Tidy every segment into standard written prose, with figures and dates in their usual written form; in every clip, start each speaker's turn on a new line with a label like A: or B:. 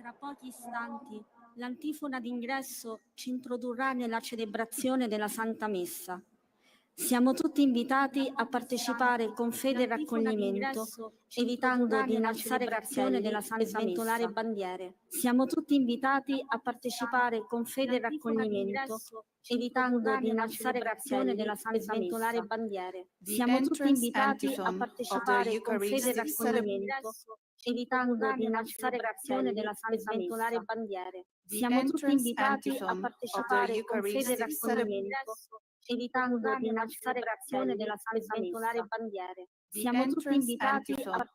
A: Tra pochi istanti l'antifona d'ingresso ci introdurrà nella celebrazione della Santa Messa. Siamo tutti invitati a partecipare con fede e raccoglimento, evitando di innalzare cartelli e sventolare bandiere. Siamo tutti invitati a partecipare con fede e raccoglimento, evitando di innalzare cartelli e sventolare bandiere. Siamo tutti invitati a partecipare con fede e raccoglimento, evitando di innalzare cartelli e sventolare bandiere. Siamo tutti invitati a partecipare con fede e raccoglimento, evitando di innalzare cartelli e sventolare bandiere. Siamo tutti invitati a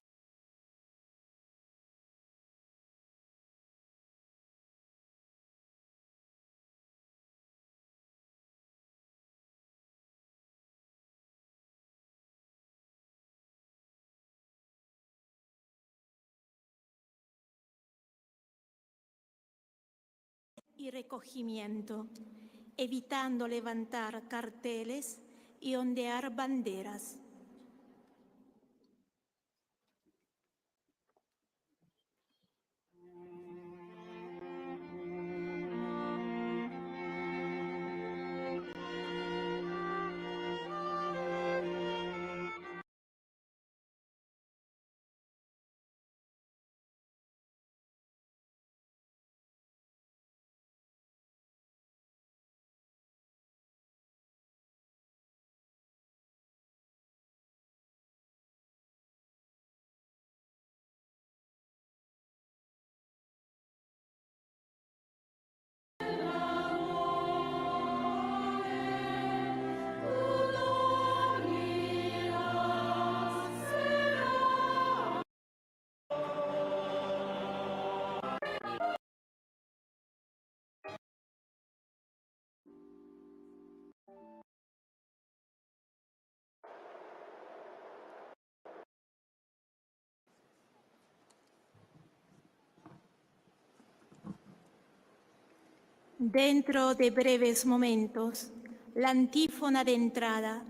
B: y recogimiento, evitando levantar carteles y ondear banderas. Dentro de breves momentos, la antífona de entrada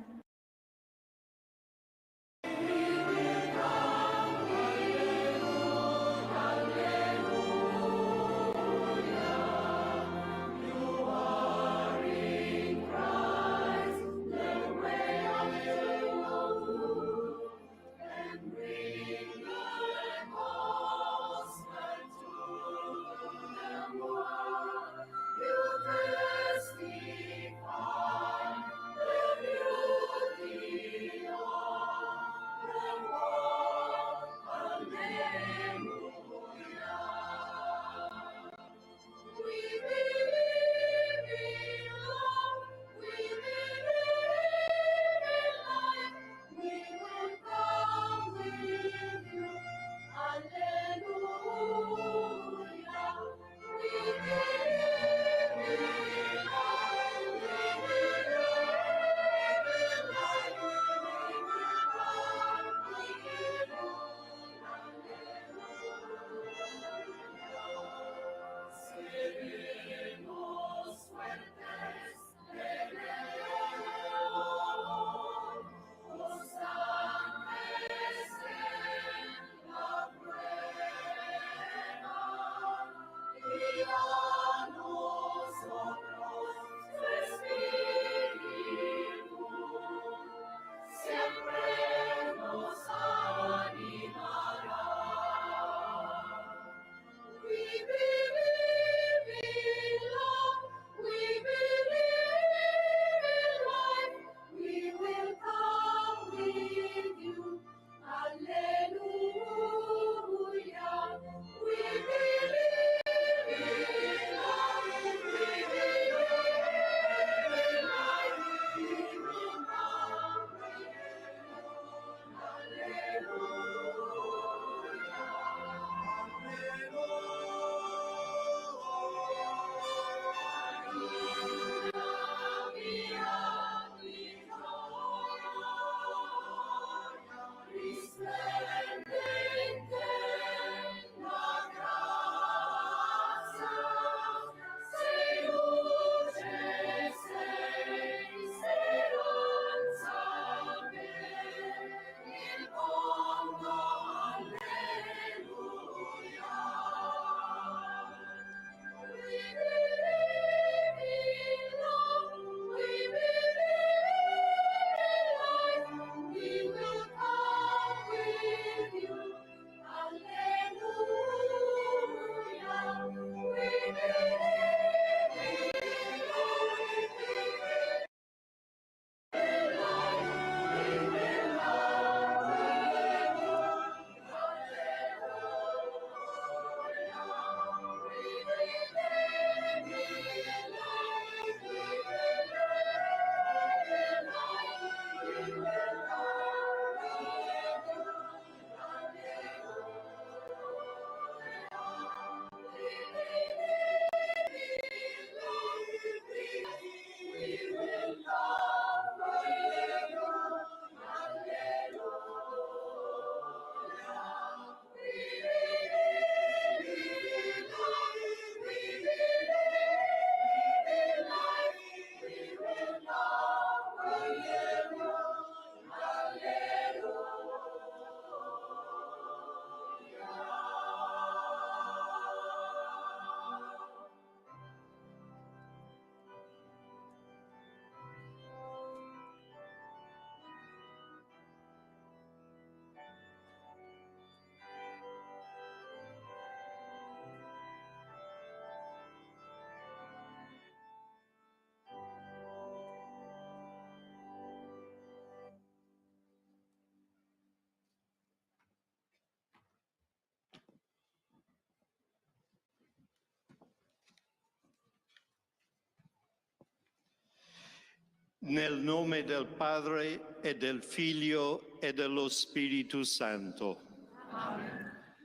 C: Nel nome del Padre e del Figlio e dello Spirito Santo. Amen.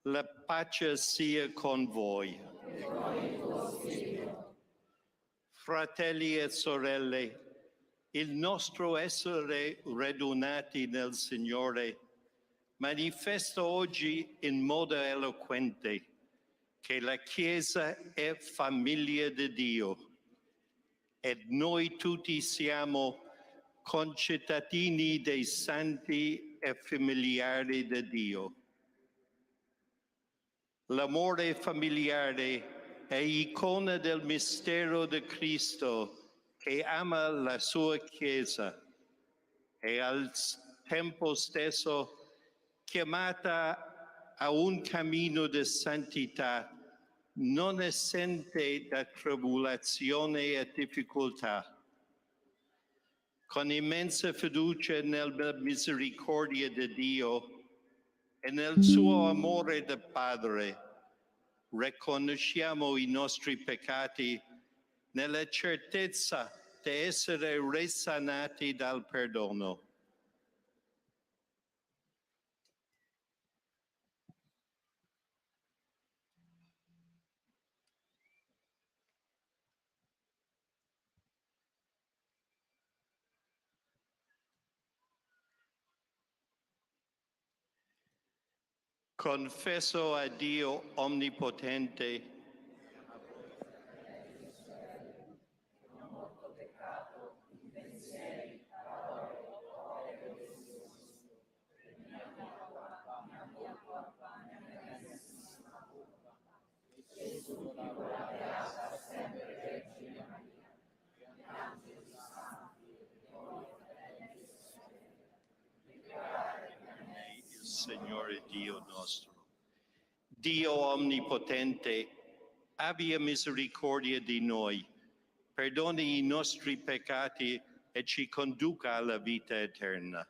C: La pace sia con voi. E con il tuo spirito. Fratelli e sorelle, il nostro essere radunati nel Signore manifesta oggi in modo eloquente che la Chiesa è famiglia di Dio e noi tutti siamo concittadini dei santi e familiari di Dio. L'amore familiare è icona del mistero di Cristo che ama la sua Chiesa e al tempo stesso chiamata a un cammino di santità non esente da tribolazione e difficoltà. Con immensa fiducia nella misericordia di Dio e nel suo amore da Padre, riconosciamo i nostri peccati nella certezza di essere risanati dal perdono. Confesso a Dio Onnipotente il Signore Dio nostro. Dio Onnipotente, abbia misericordia di noi, perdoni i nostri peccati e ci conduca alla vita eterna.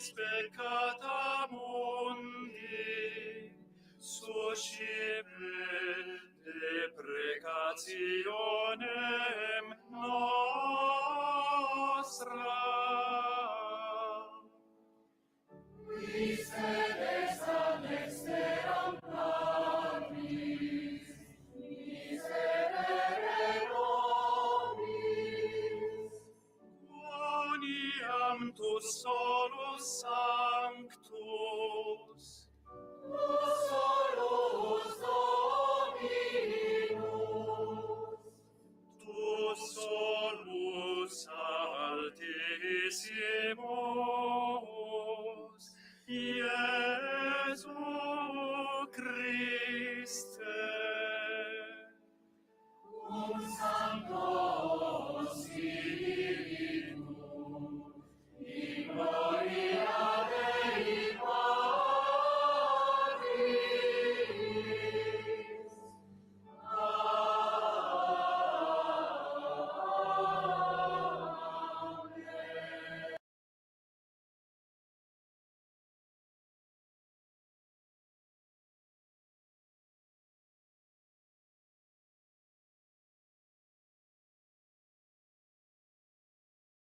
D: nobis peccata mundi, suscipe deprecationem nostra. Miseres ad exteram Patris, miserere nobis. Quoniam tu solus sanctus, tu solus Dominus, tu solus altissimus, Iesu Christe, cum Sancto Spiritus, in gloria Dei Patris.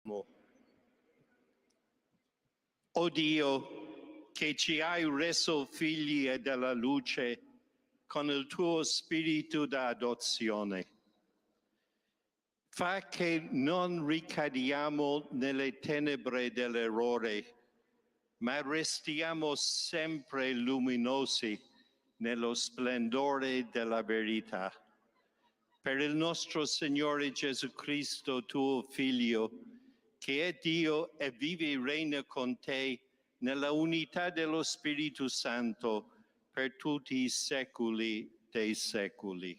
D: Amen.
C: O Dio, che ci hai reso figli e della luce con il tuo spirito d'adozione, fa che non ricadiamo nelle tenebre dell'errore, ma restiamo sempre luminosi nello splendore della verità. Per il nostro Signore Gesù Cristo, tuo Figlio, che è Dio e vive e regna con te nella unità dello Spirito Santo per tutti i secoli dei secoli.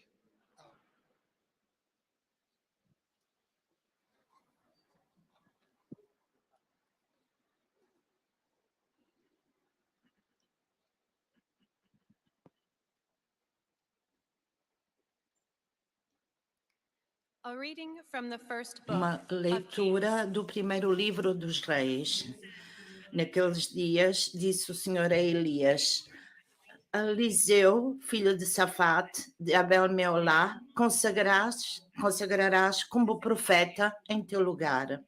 E: A reading from the first book
F: Uma leitura do primeiro livro dos Reis. Naqueles dias, disse o Senhor a Elias: Eliseu, filho de Safate, de Abel-Meolá, consagrarás como profeta em teu lugar.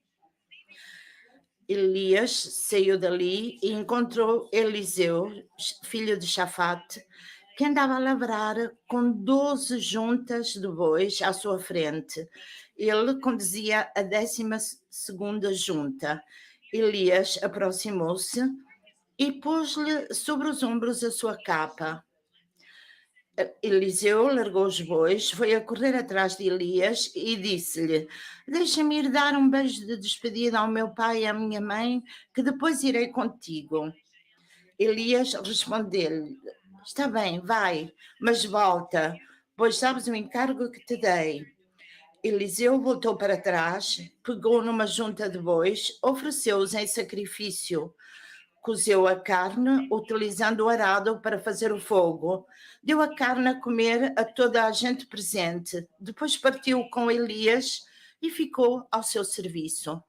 F: Elias saiu dali e encontrou Eliseu, filho de Safate, que andava a lavrar com 12 juntas de bois à sua frente. Ele conduzia a 12ª junta. Elias aproximou-se e pôs-lhe sobre os ombros a sua capa. Eliseu largou os bois, foi a correr atrás de Elias e disse-lhe: Deixa-me ir dar um beijo de despedida ao meu pai e à minha mãe, que depois irei contigo. Elias respondeu-lhe: Está bem, vai, mas volta, pois sabes o encargo que te dei. Eliseu voltou para trás, pegou numa junta de bois, ofereceu-os em sacrifício, cozeu a carne, utilizando o arado para fazer o fogo, deu a carne a comer a toda a gente presente, depois partiu com Elias e ficou ao seu serviço.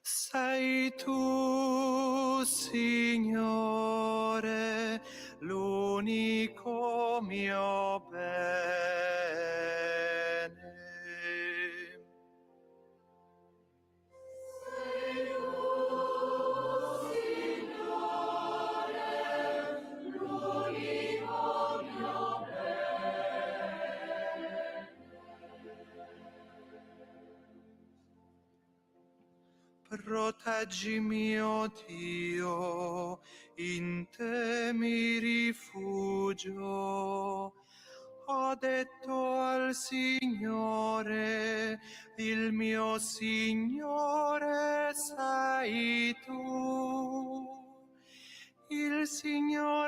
D: Sei tu, Signore, l'unico mio bene. Sei tu, Signore, l'unico mio bene. Proteggimi, o Dio, in te mi rifugio. Ho detto al Signore, il mio Signore sei tu. Il Signore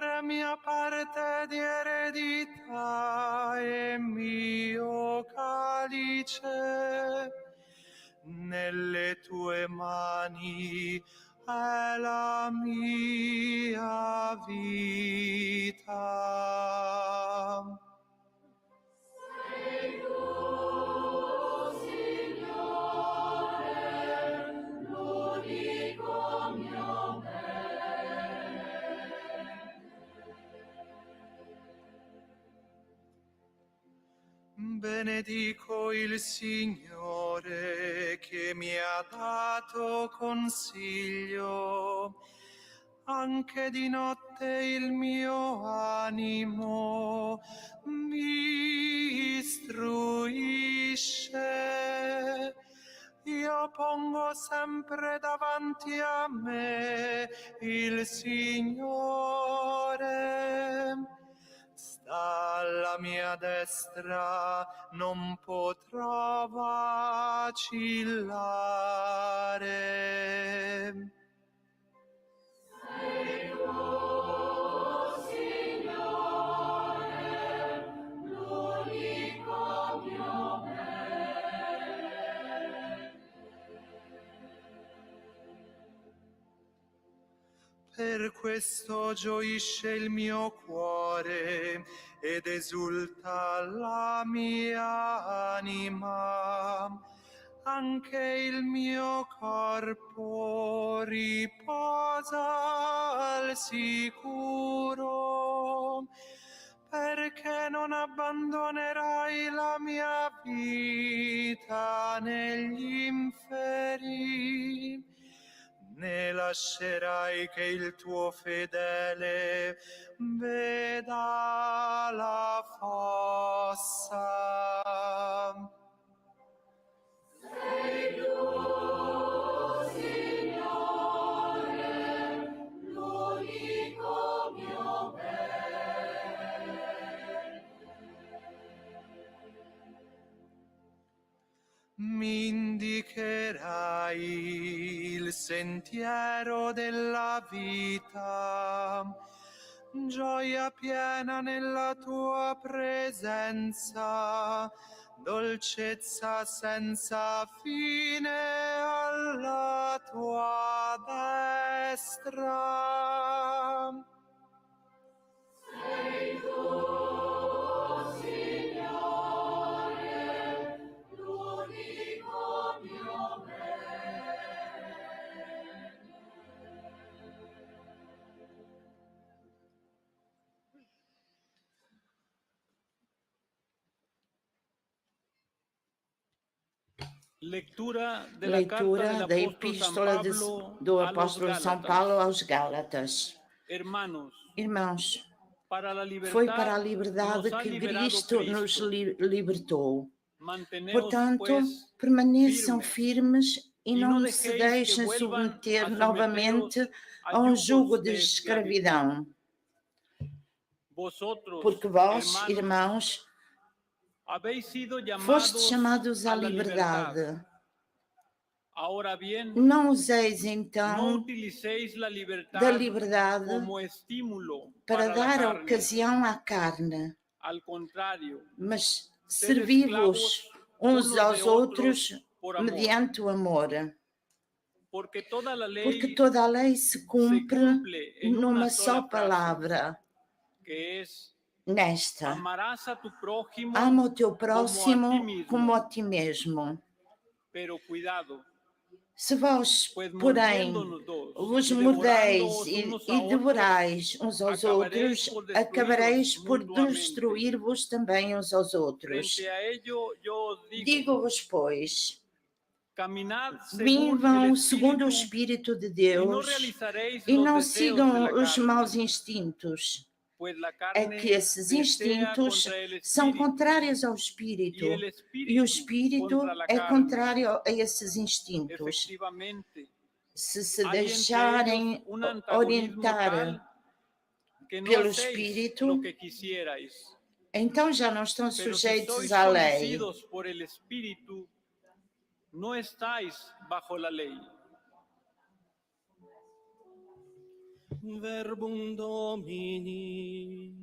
D: tue mani è la mia vita. Benedico il Signore che mi ha dato consiglio. Anche di notte il mio animo mi istruisce. Io pongo sempre davanti a me il Signore. Sta alla mia destra, non potrò vacillare. Per questo gioisce il mio cuore ed esulta la mia anima. Anche il mio corpo riposa al sicuro, perché non abbandonerai la mia vita negli inferi, né lascerai che il tuo fedele veda la fossa. Sei tu, Signore, l'unico mio bene. Mi indicherai il sentiero della vita, gioia piena nella tua presenza, dolcezza senza fine alla tua destra. Sei tu, Signore, l'unico mio bene.
G: Leitura
F: Leitura da Epístola do Apóstolo São Paulo aos Gálatas. Irmãos, foi para a liberdade que Cristo nos libertou. Portanto, permaneçam firmes e não se deixem submeter novamente a um jugo de escravidão. Porque vós, irmãos, fostes chamados à liberdade. Não useis então da liberdade para dar ocasião à carne, mas servi-vos uns aos outros mediante o amor. Porque toda a lei se cumpre numa só palavra, nesta: ama o teu próximo como a ti mesmo. Se vós, porém, vos mordeis e devorais uns aos outros, acabareis por destruir-vos também uns aos outros. Digo-vos, pois, vivam segundo o Espírito de Deus e não sigam os maus instintos. É que esses instintos são contrários ao Espírito, e o Espírito é contrário a esses instintos. Se deixarem orientar pelo Espírito, então já não estão sujeitos à lei.
G: No estáis bajo la ley.
D: Verbum Domini.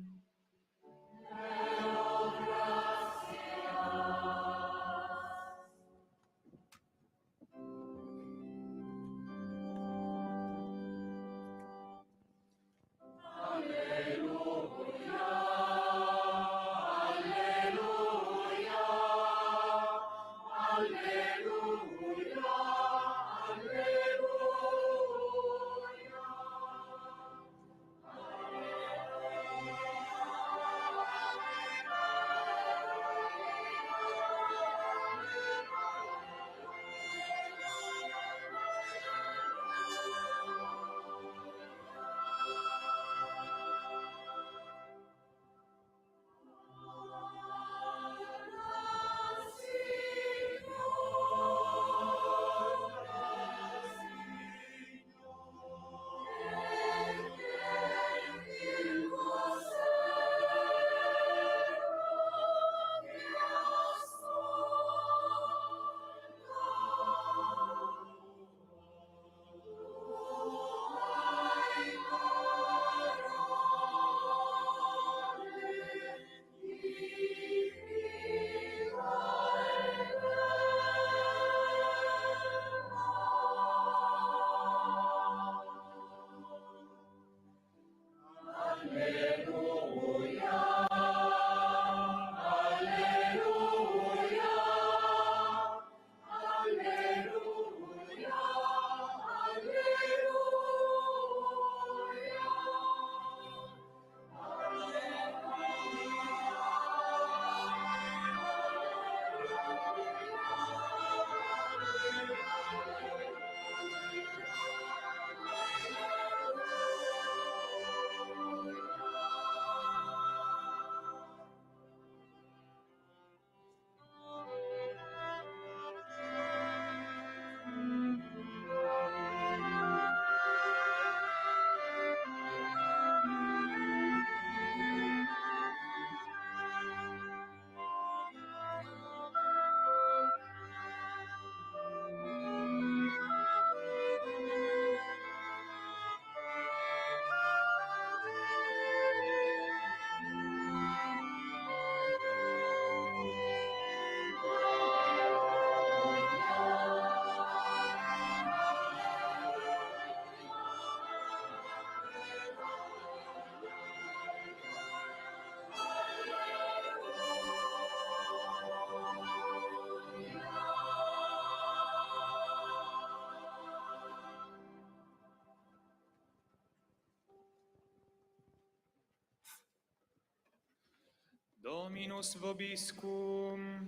D: Dominus vobiscum.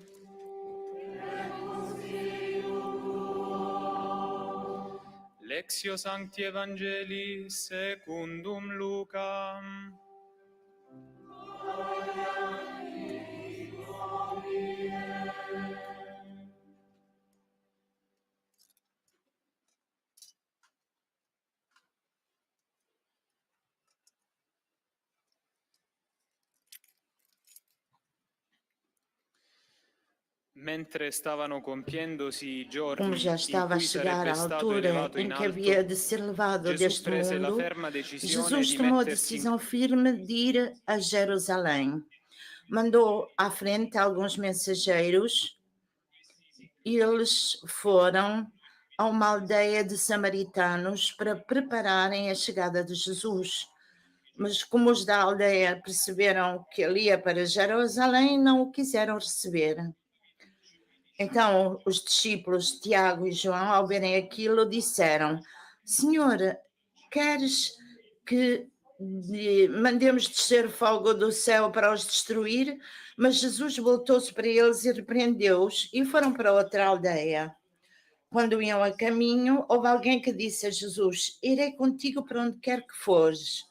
D: Lectio Sancti Evangelii secundum Lucam. Mentre stavano compiendosi i giorni
F: Como já
D: in
F: estava a
D: cui
F: chegar
D: sarebbe
F: à
D: stato
F: altura
D: elevato
F: em
D: in
F: que havia
D: alto,
F: de ser levado
D: Gesù
F: deste
D: prese la
F: mundo,
D: ferma decisione
F: Jesus
D: di
F: tomou a
D: mettersi in
F: decisão firme de ir a Jerusalém. Mandou à frente alguns mensageiros e eles foram a uma aldeia de samaritanos para prepararem a chegada de Jesus. Mas como os da aldeia perceberam que ele ia para Jerusalém, não o quiseram receber. Então os discípulos Tiago e João, ao verem aquilo, disseram: Senhor, queres que mandemos descer fogo do céu para os destruir? Mas Jesus voltou-se para eles e repreendeu-os e foram para outra aldeia. Quando iam a caminho, houve alguém que disse a Jesus: Irei contigo para onde quer que fores.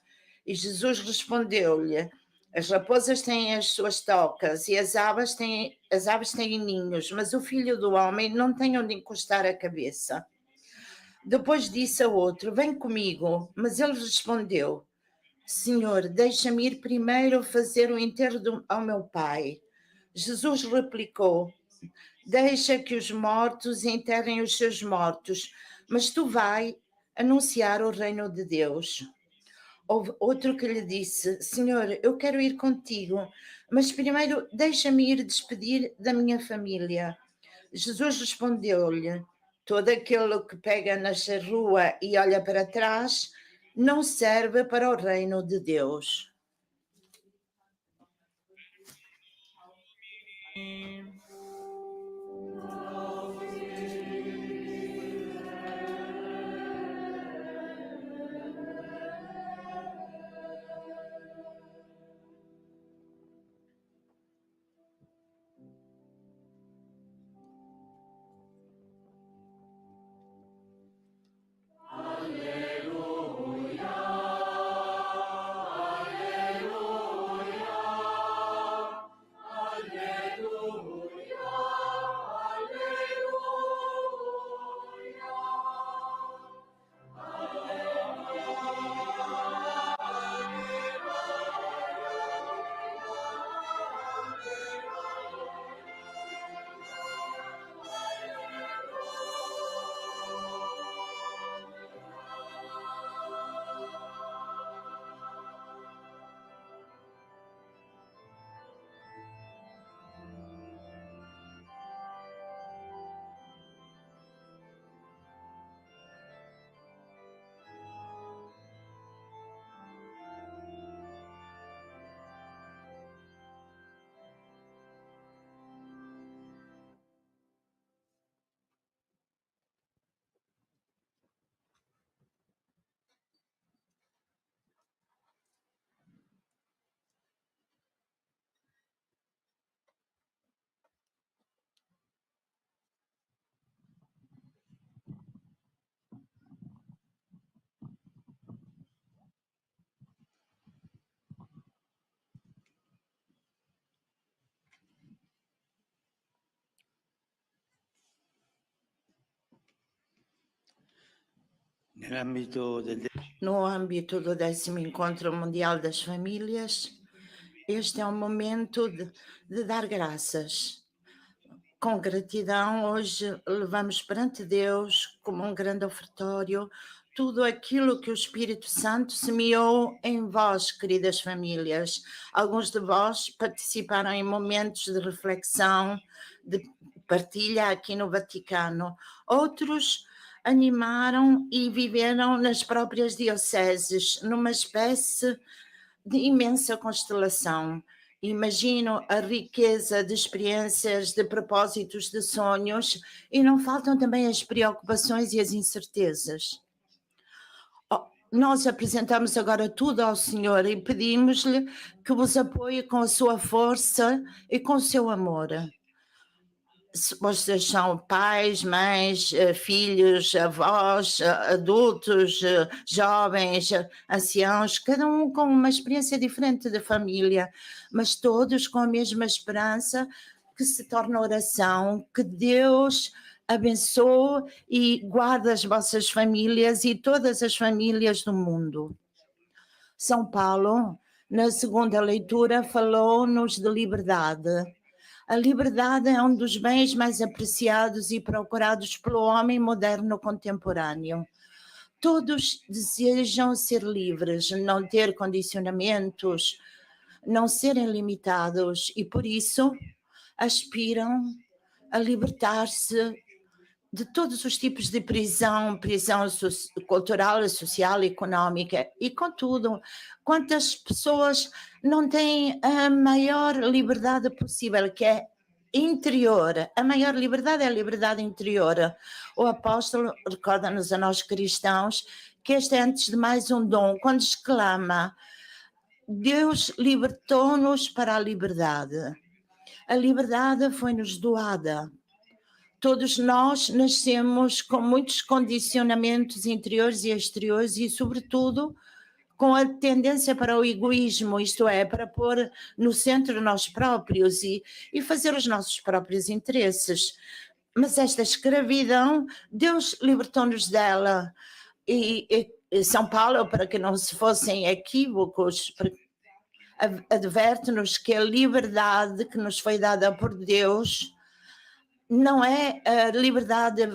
F: E Jesus respondeu-lhe: As raposas têm as suas tocas e as aves têm ninhos, mas o Filho do Homem não tem onde encostar a cabeça. Depois disse a outro: Vem comigo. Mas ele respondeu: Senhor, deixa-me ir primeiro fazer o enterro ao meu pai. Jesus replicou: Deixa que os mortos enterrem os seus mortos, mas tu vai anunciar o reino de Deus. Houve outro que lhe disse: Senhor, eu quero ir contigo, mas primeiro deixa-me ir despedir da minha família. Jesus respondeu-lhe: Todo aquele que pega na charrua e olha para trás não serve para o reino de Deus. No âmbito do 10º Encontro Mundial das Famílias, este é um momento de dar graças. Com gratidão, hoje levamos perante Deus, como um grande ofertório, tudo aquilo que o Espírito Santo semeou em vós, queridas famílias. Alguns de vós participaram em momentos de reflexão, de partilha aqui no Vaticano. Outros animaram e viveram nas próprias dioceses, numa espécie de imensa constelação. Imagino a riqueza de experiências, de propósitos, de sonhos, e não faltam também as preocupações e as incertezas. nós apresentamos agora tudo ao Senhor e pedimos-lhe que vos apoie com a sua força e com o seu amor. Vocês são pais, mães, filhos, avós, adultos, jovens, anciãos, cada um com uma experiência diferente de família, mas todos com a mesma esperança que se torna oração, que Deus abençoe e guarde as vossas famílias e todas as famílias do mundo. São Paulo, na segunda leitura, falou-nos de liberdade. A liberdade é um dos bens mais apreciados e procurados pelo homem moderno contemporâneo. Todos desejam ser livres, não ter condicionamentos, não serem limitados e, por isso, aspiram a libertar-se de todos os tipos de prisão cultural, social, económica. E, contudo, quantas pessoas não têm a maior liberdade possível, que é interior? A maior liberdade é a liberdade interior. O apóstolo recorda-nos a nós cristãos que este é, antes de mais, um dom. Quando exclama, Deus libertou-nos para a liberdade. A liberdade foi-nos doada. Todos nós nascemos com muitos condicionamentos interiores e exteriores e, sobretudo, com a tendência para o egoísmo, isto é, para pôr no centro nós próprios e fazer os nossos próprios interesses. Mas esta escravidão, Deus libertou-nos dela. E São Paulo, para que não se fossem equívocos, adverte-nos que a liberdade que nos foi dada por Deus não é a liberdade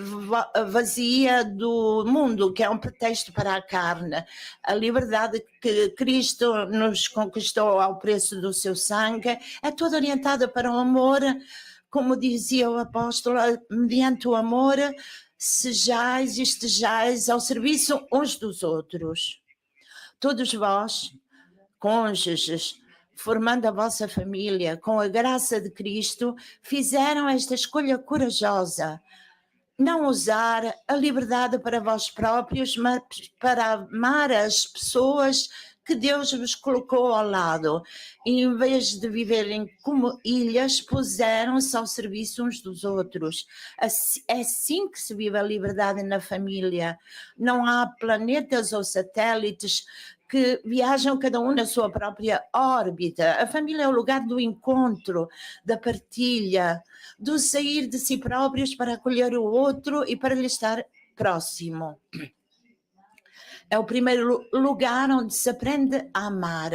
F: vazia do mundo, que é um pretexto para a carne. A liberdade que Cristo nos conquistou ao preço do seu sangue é toda orientada para o amor, como dizia o apóstolo, mediante o amor, sejais e estejais ao serviço uns dos outros. Todos vós, cônjuges, formando a vossa família, com a graça de Cristo, fizeram esta escolha corajosa. Não usar a liberdade para vós próprios, mas para amar as pessoas que Deus vos colocou ao lado. E, em vez de viverem como ilhas, puseram-se ao serviço uns dos outros. É assim que se vive a liberdade na família. Não há planetas ou satélites que viajam cada um na sua própria órbita. A família é o lugar do encontro, da partilha, do sair de si próprios para acolher o outro e para lhe estar próximo. É o primeiro lugar onde se aprende a amar.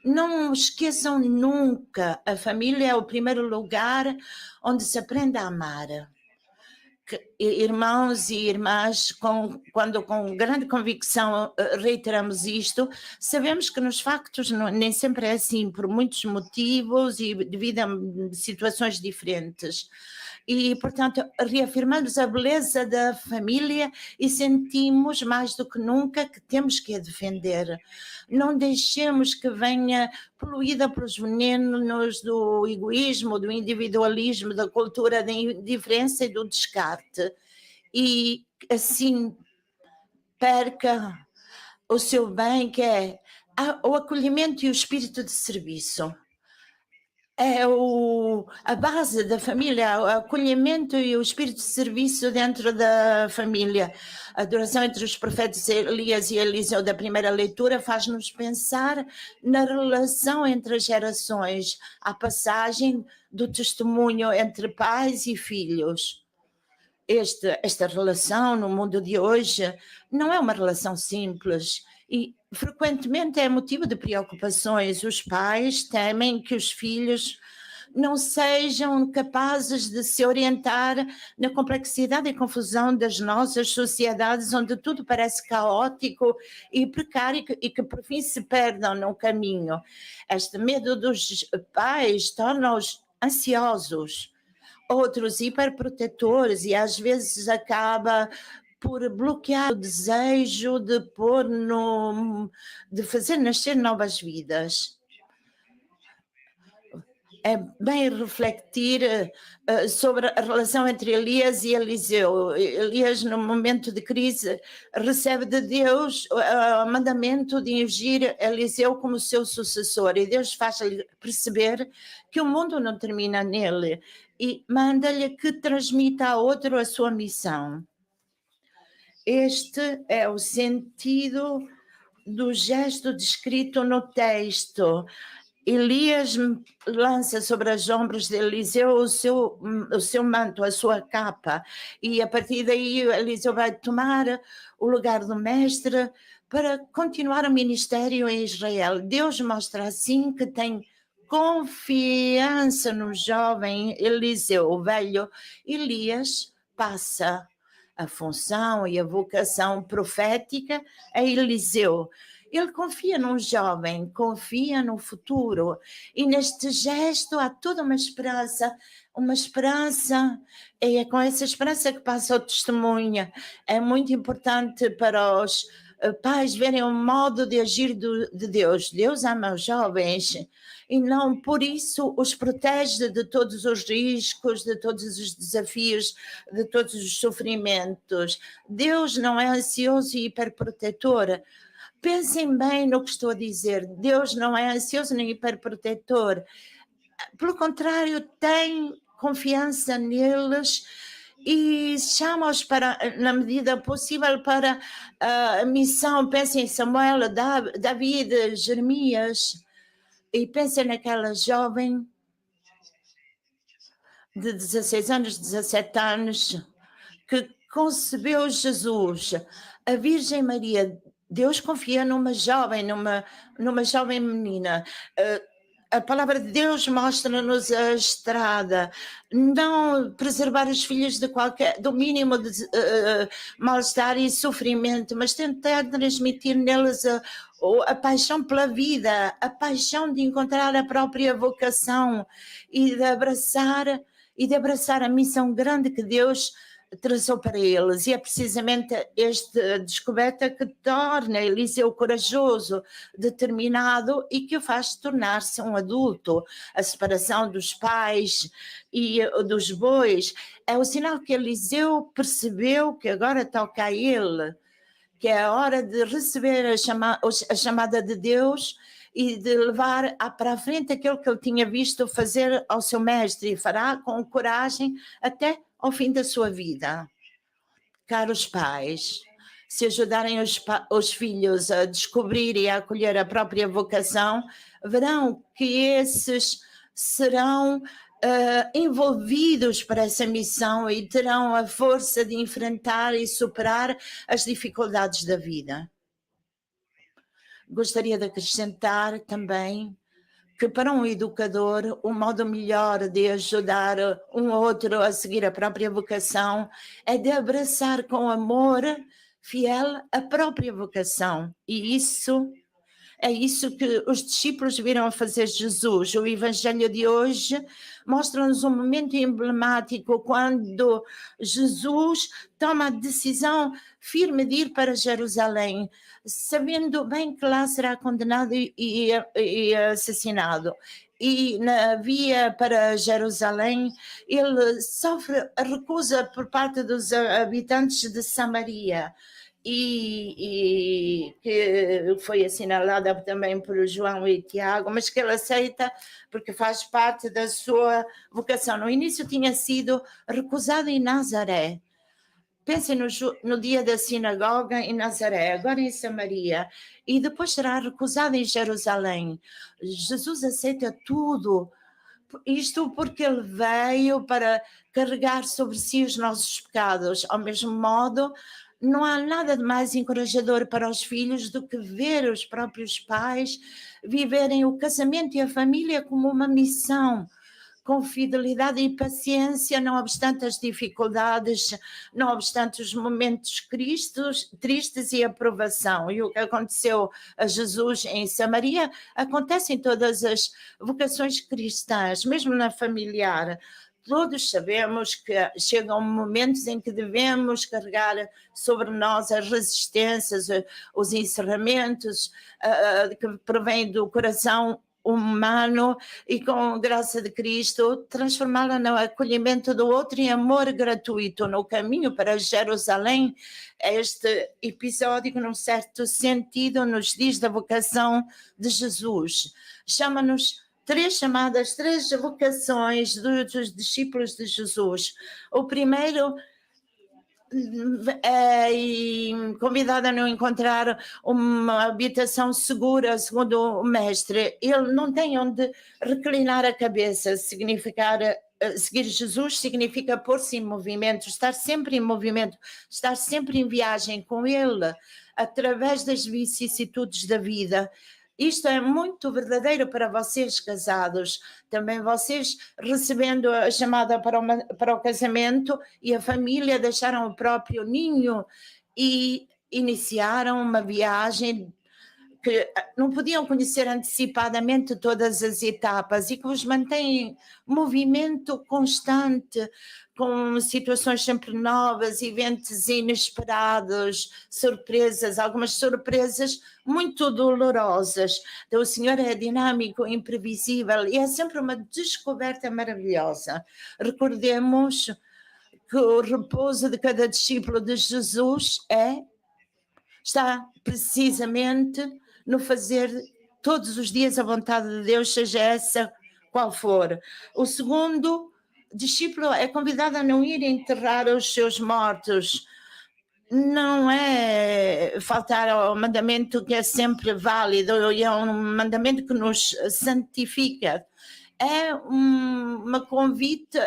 F: Não esqueçam nunca, a família é o primeiro lugar onde se aprende a amar. Irmãos e irmãs, quando com grande convicção reiteramos isto, sabemos que nos factos nem sempre é assim, por muitos motivos e devido a situações diferentes. E, portanto, reafirmamos a beleza da família e sentimos mais do que nunca que temos que a defender. Não deixemos que venha poluída pelos venenos do egoísmo, do individualismo, da cultura da indiferença e do descarte. E, assim, perca o seu bem, que é o acolhimento e o espírito de serviço. É a base da família, o acolhimento e o espírito de serviço dentro da família. A adoração entre os profetas Elias e Eliseu da primeira leitura faz-nos pensar na relação entre as gerações, a passagem do testemunho entre pais e filhos. Esta relação no mundo de hoje não é uma relação simples e frequentemente é motivo de preocupações. Os pais temem que os filhos não sejam capazes de se orientar na complexidade e confusão das nossas sociedades, onde tudo parece caótico e precário e que por fim se perdam no caminho. Este medo dos pais torna-os ansiosos, outros hiperprotetores, e às vezes acaba por bloquear o desejo de fazer nascer novas vidas. é bem refletir sobre a relação entre Elias e Eliseu. Elias, no momento de crise, recebe de Deus o mandamento de ungir Eliseu como seu sucessor, e Deus faz-lhe perceber que o mundo não termina nele e manda-lhe que transmita a outro a sua missão. Este é o sentido do gesto descrito no texto. Elias lança sobre os ombros de Eliseu o seu manto, a sua capa, e a partir daí Eliseu vai tomar o lugar do mestre para continuar o ministério em Israel. Deus mostra assim que tem confiança no jovem Eliseu. O velho Elias passa a função e a vocação profética a Eliseu. Ele confia num jovem, confia no futuro. E neste gesto há toda uma esperança, e é com essa esperança que passa o testemunho. É muito importante para os pais verem o modo de agir de Deus. Deus ama os jovens e não por isso os protege de todos os riscos, de todos os desafios, de todos os sofrimentos. Deus não é ansioso e hiperprotetor. Pensem bem no que estou a dizer. Deus não é ansioso nem hiperprotetor. Pelo contrário, tem confiança neles e chama-os para, na medida possível, para a missão. Pensem em Samuel, David, Jeremias, e pensem naquela jovem de 16 anos, 17 anos, que concebeu Jesus. A Virgem Maria, Deus confia numa jovem menina. A palavra de Deus mostra-nos a estrada, não preservar os filhos do mínimo de mal-estar e sofrimento, mas tentar transmitir neles a paixão pela vida, a paixão de encontrar a própria vocação e de abraçar a missão grande que Deus traçou para eles. E é precisamente esta descoberta que torna Eliseu corajoso, determinado e que o faz tornar-se um adulto. A separação dos pais e dos bois é o sinal que Eliseu percebeu que agora toca a ele, que é a hora de receber a chamada de Deus e de levar para a frente aquilo que ele tinha visto fazer ao seu mestre, e fará com coragem até ao fim da sua vida. Caros pais, se ajudarem os filhos a descobrir e a acolher a própria vocação, verão que esses serão envolvidos para essa missão e terão a força de enfrentar e superar as dificuldades da vida. Gostaria de acrescentar também que para um educador o modo melhor de ajudar um outro a seguir a própria vocação é de abraçar com amor fiel a própria vocação. E é isso que os discípulos viram a fazer Jesus. O Evangelho de hoje mostra-nos um momento emblemático quando Jesus toma a decisão firme de ir para Jerusalém, sabendo bem que lá será condenado e assassinado. E na via para Jerusalém, ele sofre a recusa por parte dos habitantes de Samaria, e que foi assinalada também por João e Tiago, mas que ele aceita porque faz parte da sua vocação. No início tinha sido recusado em Nazaré. Pensem no dia da sinagoga em Nazaré, agora em Samaria, e depois será recusado em Jerusalém. Jesus aceita tudo, isto porque ele veio para carregar sobre si os nossos pecados. Ao mesmo modo, não há nada de mais encorajador para os filhos do que ver os próprios pais viverem o casamento e a família como uma missão, com fidelidade e paciência, não obstante as dificuldades, não obstante os momentos tristes e a provação. E o que aconteceu a Jesus em Samaria acontece em todas as vocações cristãs, mesmo na familiar. Todos sabemos que chegam momentos em que devemos carregar sobre nós as resistências, os encerramentos que provêm do coração humano e com graça de Cristo, transformá-la no acolhimento do outro e amor gratuito no caminho para Jerusalém. Este episódio, num certo sentido, nos diz da vocação de Jesus. Chama-nos três chamadas, três vocações dos discípulos de Jesus. O primeiro convidado a não encontrar uma habitação segura, segundo o mestre. Ele não tem onde reclinar a cabeça. Seguir Jesus significa pôr-se em movimento, estar sempre em movimento, estar sempre em viagem com Ele, através das vicissitudes da vida. Isto é muito verdadeiro para vocês casados, também vocês recebendo a chamada para o casamento e a família deixaram o próprio ninho e iniciaram uma viagem que não podiam conhecer antecipadamente todas as etapas e que vos mantém em movimento constante, com situações sempre novas, eventos inesperados, surpresas, algumas surpresas muito dolorosas. Então, o Senhor é dinâmico, imprevisível e é sempre uma descoberta maravilhosa. Recordemos que o repouso de cada discípulo de Jesus está precisamente no fazer todos os dias a vontade de Deus, seja essa qual for. O segundo discípulo é convidado a não ir enterrar os seus mortos. Não é faltar ao mandamento que é sempre válido, e é um mandamento que nos santifica. É uma convite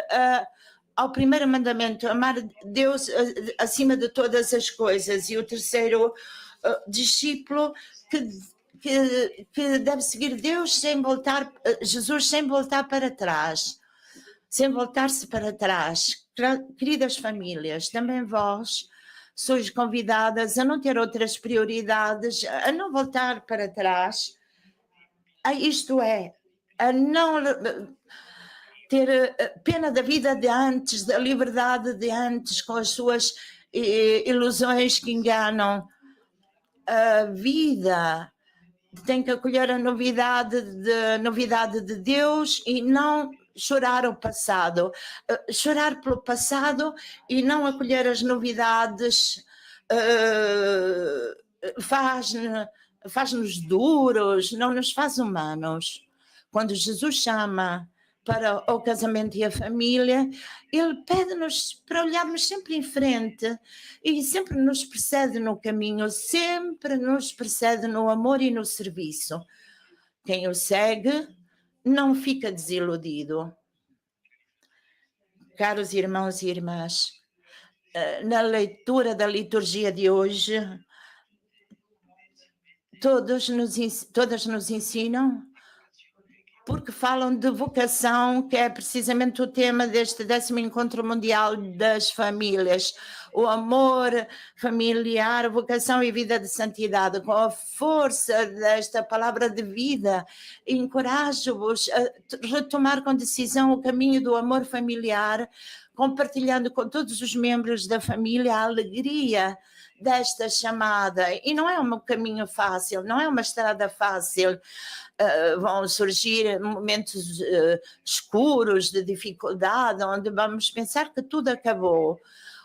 F: ao primeiro mandamento, amar Deus acima de todas as coisas. E o terceiro discípulo que deve seguir Deus Jesus sem voltar para trás, sem voltar-se para trás. Queridas famílias, também vós sois convidadas a não ter outras prioridades, a não voltar para trás, isto é, a não ter pena da vida de antes, da liberdade de antes, com as suas ilusões que enganam. A vida tem que acolher a novidade de Deus e não chorar o passado. Chorar pelo passado e não acolher as novidades faz-nos duros, não nos faz humanos. Quando Jesus chama para o casamento e a família, Ele pede-nos para olharmos sempre em frente e sempre nos precede no caminho, sempre nos precede no amor e no serviço. Quem o segue não fica desiludido. Caros irmãos e irmãs, na leitura da liturgia de hoje, todas nos ensinam, porque falam de vocação, que é precisamente o tema deste 10º Encontro Mundial das Famílias. O amor familiar, vocação e vida de santidade. Com a força desta palavra de vida, encorajo-vos a retomar com decisão o caminho do amor familiar, compartilhando com todos os membros da família a alegria desta chamada. E não é um caminho fácil, não é uma estrada fácil. Vão surgir momentos escuros de dificuldade, onde vamos pensar que tudo acabou.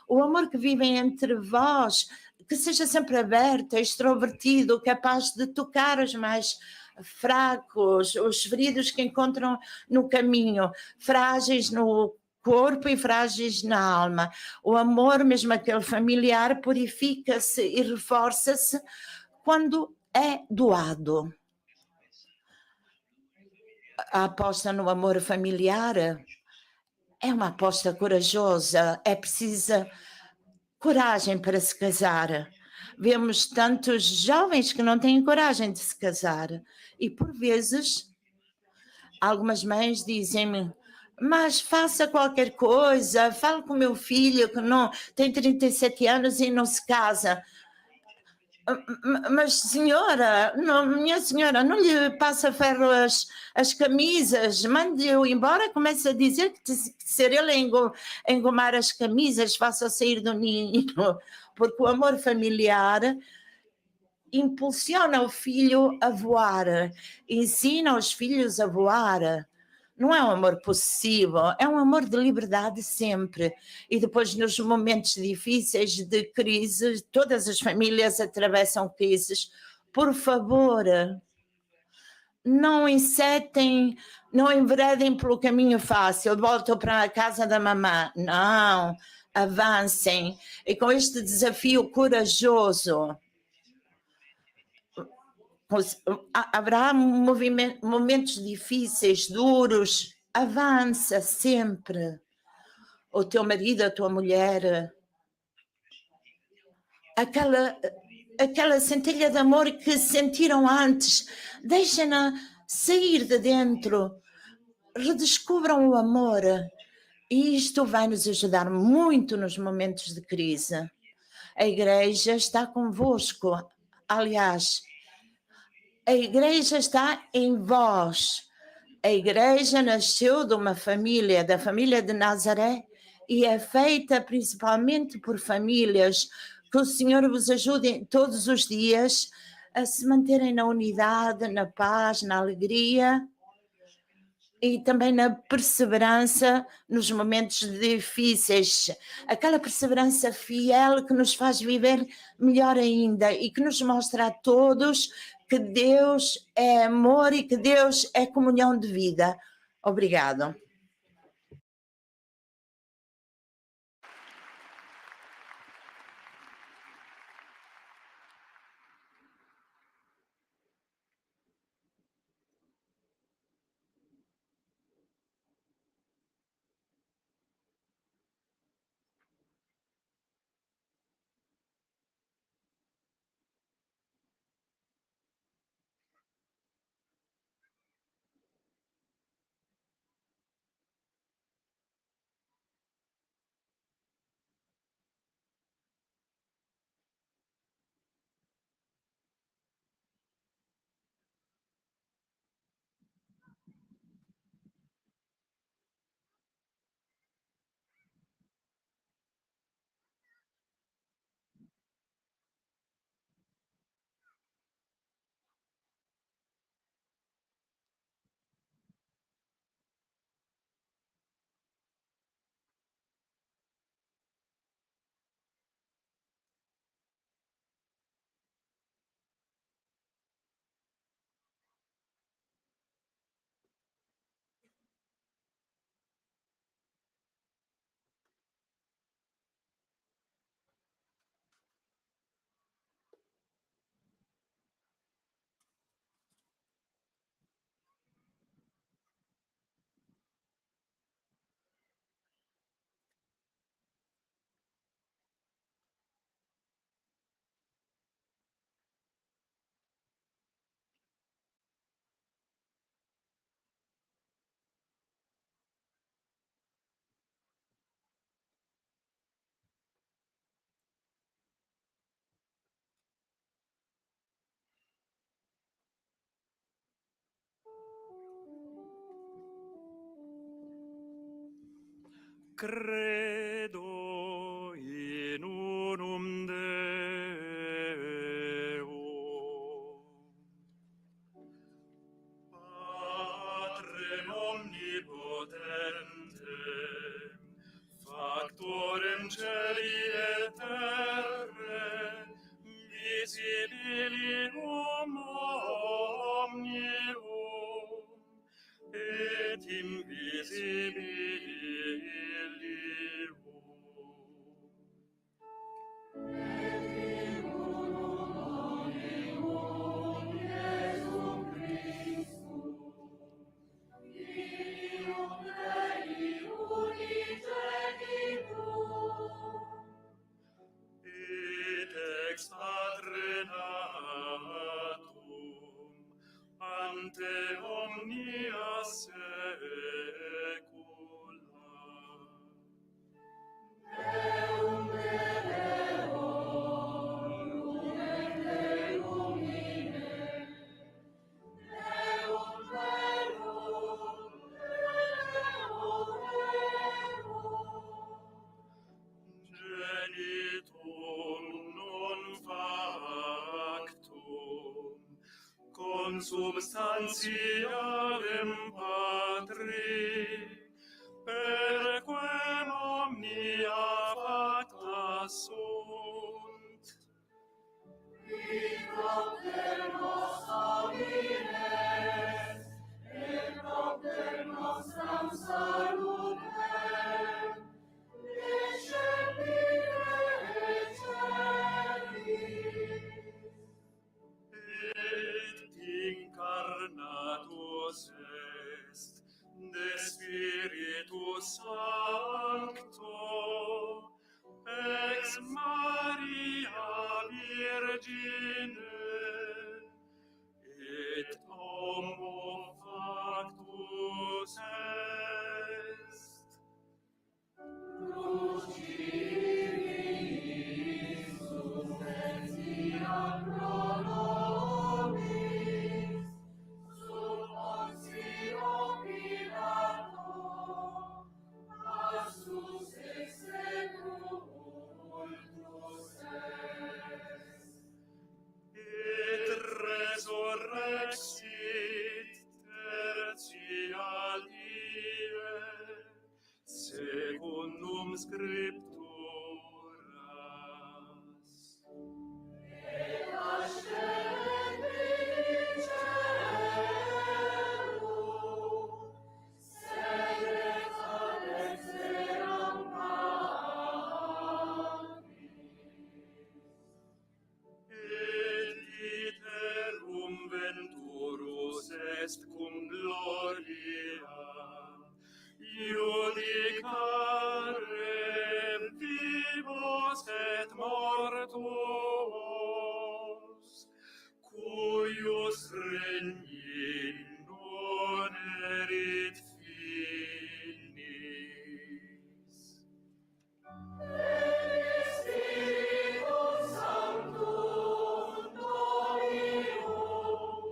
F: O amor que vivem entre vós, que seja sempre aberto, extrovertido, capaz de tocar os mais fracos, os feridos que encontram no caminho, frágeis no corpo e frágeis na alma. O amor, mesmo aquele familiar, purifica-se e reforça-se quando é doado. A aposta no amor familiar é uma aposta corajosa, é precisa coragem para se casar. Vemos tantos jovens que não têm coragem de se casar e, por vezes, algumas mães dizem-me: mas faça qualquer coisa, fale com o meu filho que não tem 37 anos e não se casa. Mas senhora, não, minha senhora, não lhe passa ferro as camisas, mande-o embora, comece a dizer que ser ele a engomar as camisas, faça sair do ninho, porque o amor familiar impulsiona o filho a voar, ensina os filhos a voar. Não é um amor possessivo, é um amor de liberdade sempre. E depois, nos momentos difíceis de crise, todas as famílias atravessam crises. Por favor, não encetem, não enveredem pelo caminho fácil, voltam para a casa da mamã. Não, avancem. E com este desafio corajoso, haverá momentos difíceis, duros, avança sempre. O teu marido, a tua mulher, aquela centelha de amor que sentiram antes, deixem-na sair de dentro, redescubram o amor. E isto vai nos ajudar muito nos momentos de crise. A igreja está convosco. Aliás, a igreja está em vós. A igreja nasceu de uma família, da família de Nazaré, e é feita principalmente por famílias. Que o Senhor vos ajude todos os dias a se manterem na unidade, na paz, na alegria e também na perseverança nos momentos difíceis. Aquela perseverança fiel que nos faz viver melhor ainda e que nos mostra a todos que Deus é amor e que Deus é comunhão de vida. Obrigado.
H: Credo in unum Deo, Patrem omnipotentem, factorem celi et terrae, visibilium omnium, et invisibilium. Et ex Patre natum, ante omnia saecula. Deum Deum, lumen Deum ine, Deum Deum, Genitum non factum, consubstantialem Patri, per quem omnia facta sunt. In propter nos homines, in propter nostram salutem, recepire celis. Et incarnatus est de Spiritus Sancto, ex Maria Virgine, et homo factus est. Crucifixius subventiam pro nobis, sub Pontio Pilato, passus execultus est. Et resurrexit tertia die, secundum Scripturas. Et ascendit caelum, sedet ad exteram Patris. Et iterum venturus est cum gloria, judicare vivos et mortuos, cuius regni non erit finis. Spiritus Sanctum Dominum,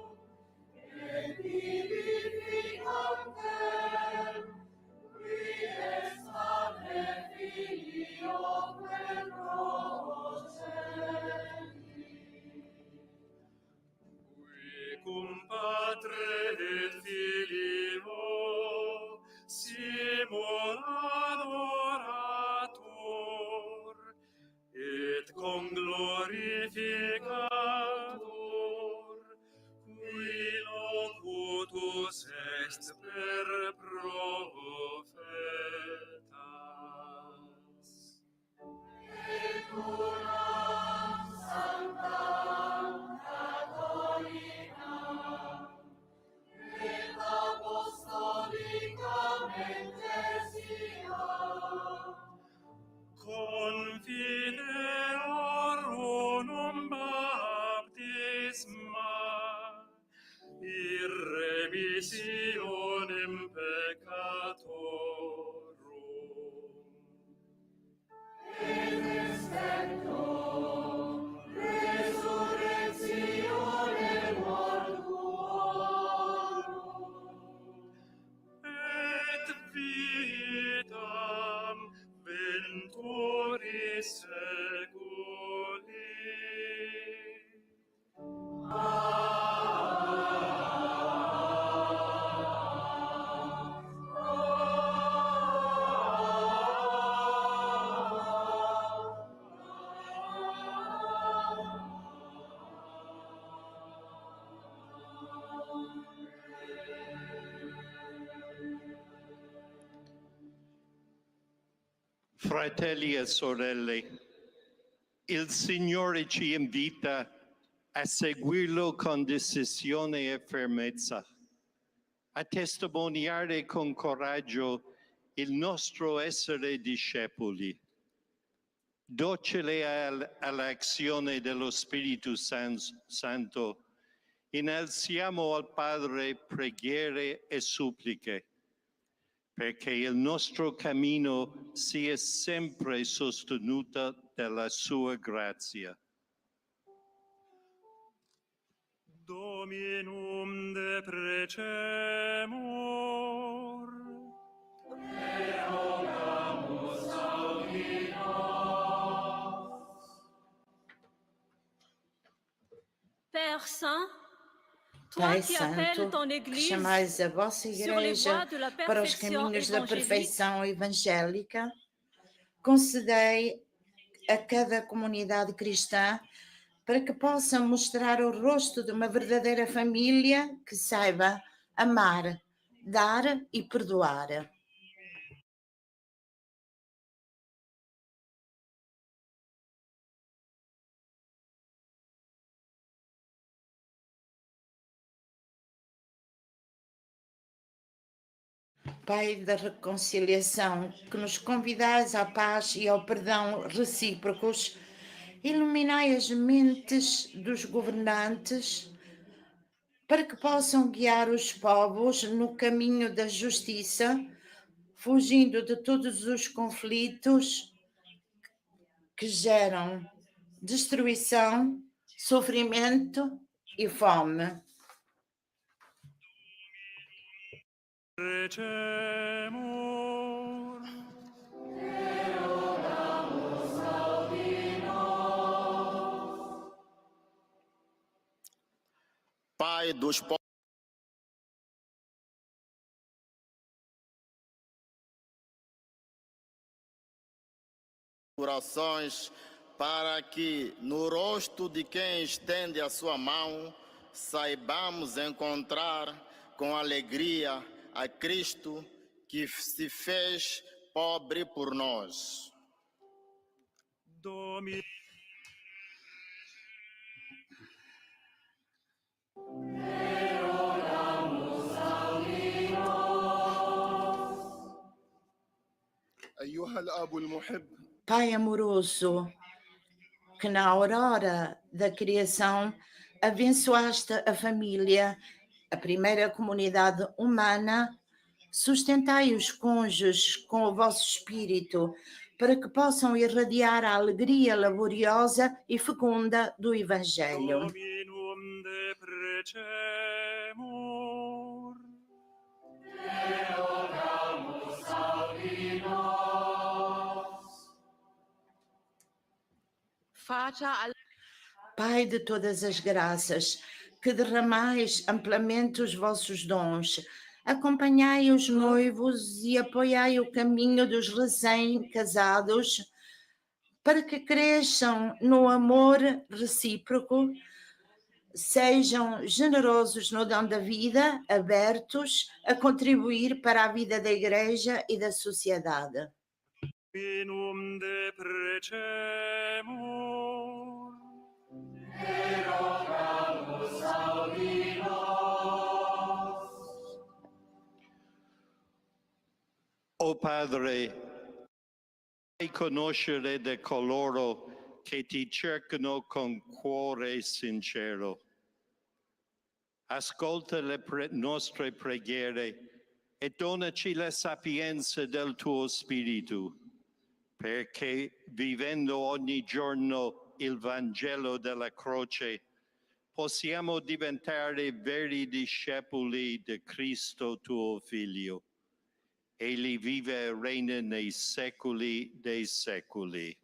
H: et vivificantem, qui est Padre Filio per procedi. Qui cum Patre et Filio simul adorator, et conglorificator, qui locutus est per prophetas. Et unam sanctam catholicam, et apostolicam ecclesia, confideor unum baptisma, irremisionem peccatorum. Et extemptum resurrectionem mortuorum. Et vitam venturis seculi.
C: Fratelli e sorelle, il Signore ci invita a seguirlo con decisione e fermezza, a testimoniare con coraggio il nostro essere discepoli. Docile all'azione dello Spirito Santo, innalziamo al Padre preghiere e suppliche, perché il nostro cammino sia sempre sostenuto dalla sua grazia.
H: Dominum deprecemur. Et rogamus audi nos.
I: Père Saint,
F: Pai Santo, que chamais a vossa Igreja para os caminhos da perfeição evangélica, concedei a cada comunidade cristã para que possa mostrar o rosto de uma verdadeira família que saiba amar, dar e perdoar. Pai da reconciliação, que nos convidais à paz e ao perdão recíprocos, iluminai as mentes dos governantes para que possam guiar os povos no caminho da justiça, fugindo de todos os conflitos que geram destruição, sofrimento e fome.
H: Recemur.
I: Pai dos povos, corações, para que no rosto de quem estende a sua mão saibamos encontrar com alegria a Cristo que se fez pobre por nós.
H: Domine.
I: أيها الأب المحب
F: Pai amoroso, que na aurora da criação abençoaste a família, a primeira comunidade humana, sustentai os cônjuges com o vosso espírito, para que possam irradiar a alegria laboriosa e fecunda do Evangelho.
H: Dominum deprecemur.
F: Pai de todas as graças, que derramais amplamente os vossos dons, acompanhai os noivos e apoiai o caminho dos recém-casados, para que cresçam no amor recíproco, sejam generosos no dom da vida, abertos a contribuir para a vida da Igreja e da sociedade.
H: Dominum deprecemur.
C: O Padre, fai conoscere de coloro che ti cercano con cuore sincero. Ascolta le nostre preghiere e donaci la sapienza del tuo Spirito, perché vivendo ogni giorno il Vangelo della croce, possiamo diventare veri discepoli di Cristo tuo Figlio. Egli vive e regna nei secoli dei secoli.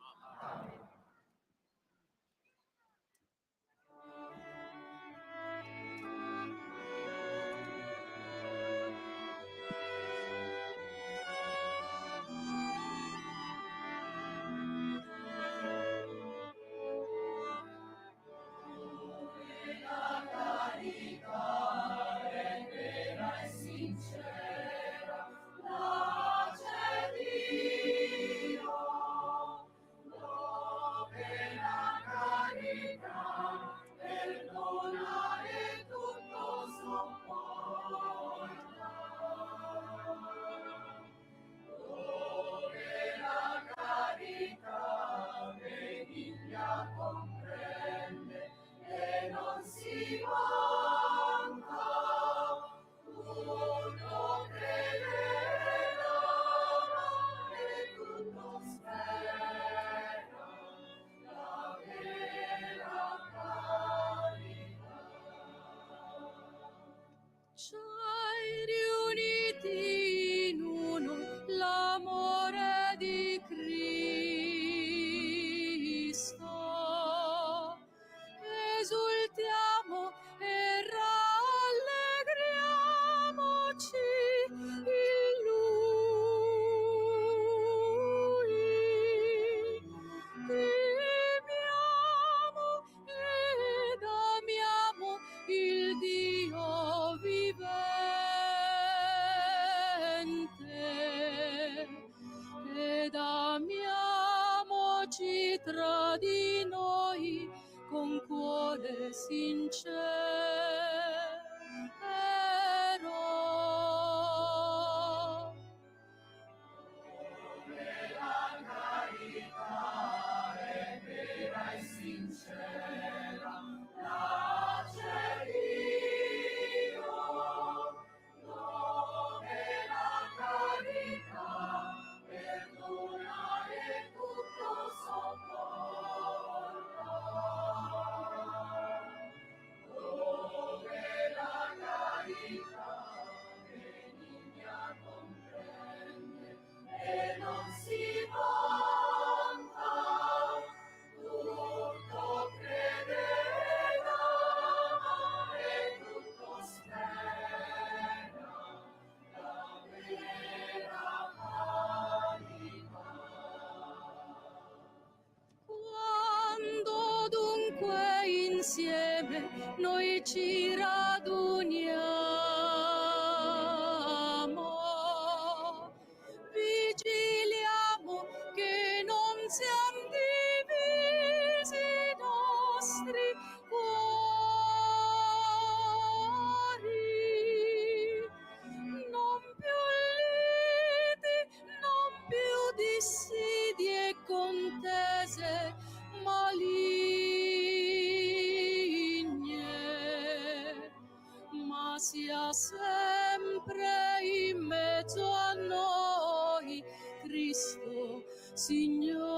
J: sincero. Quando dunque insieme noi ci raduniamo, vigiliamo che non siano divisi i nostri cuori, non più liti, non più dissidie e contese maligne, ma sia sempre in mezzo a noi Cristo Signore.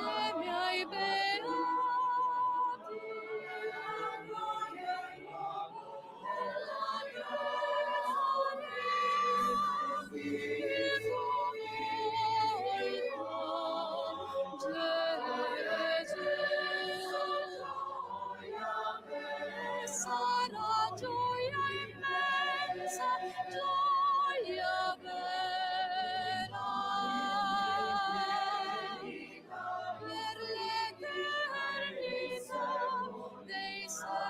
J: Insieme ai sarà gioia immensa, gioia vera, per l'eternità dei secoli.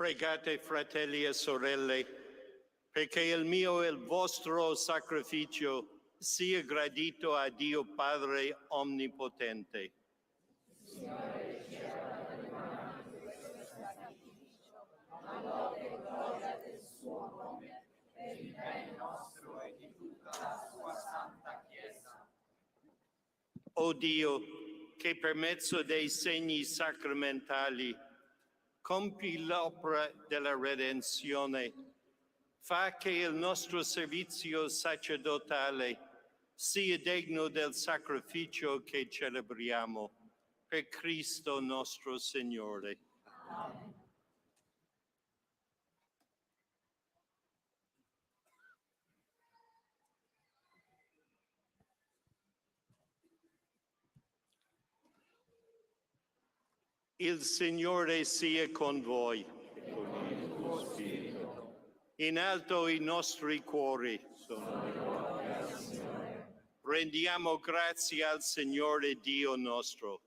C: Pregate, fratelli e sorelle, perché il mio e il vostro sacrificio sia gradito a Dio Padre Onnipotente. O Dio, che per mezzo dei segni sacramentali compi l'opera della redenzione, fa che il nostro servizio sacerdotale sia degno del sacrificio che celebriamo. Per Cristo nostro Signore. Il Signore sia con voi. In alto i nostri cuori. Rendiamo grazie al Signore Dio nostro.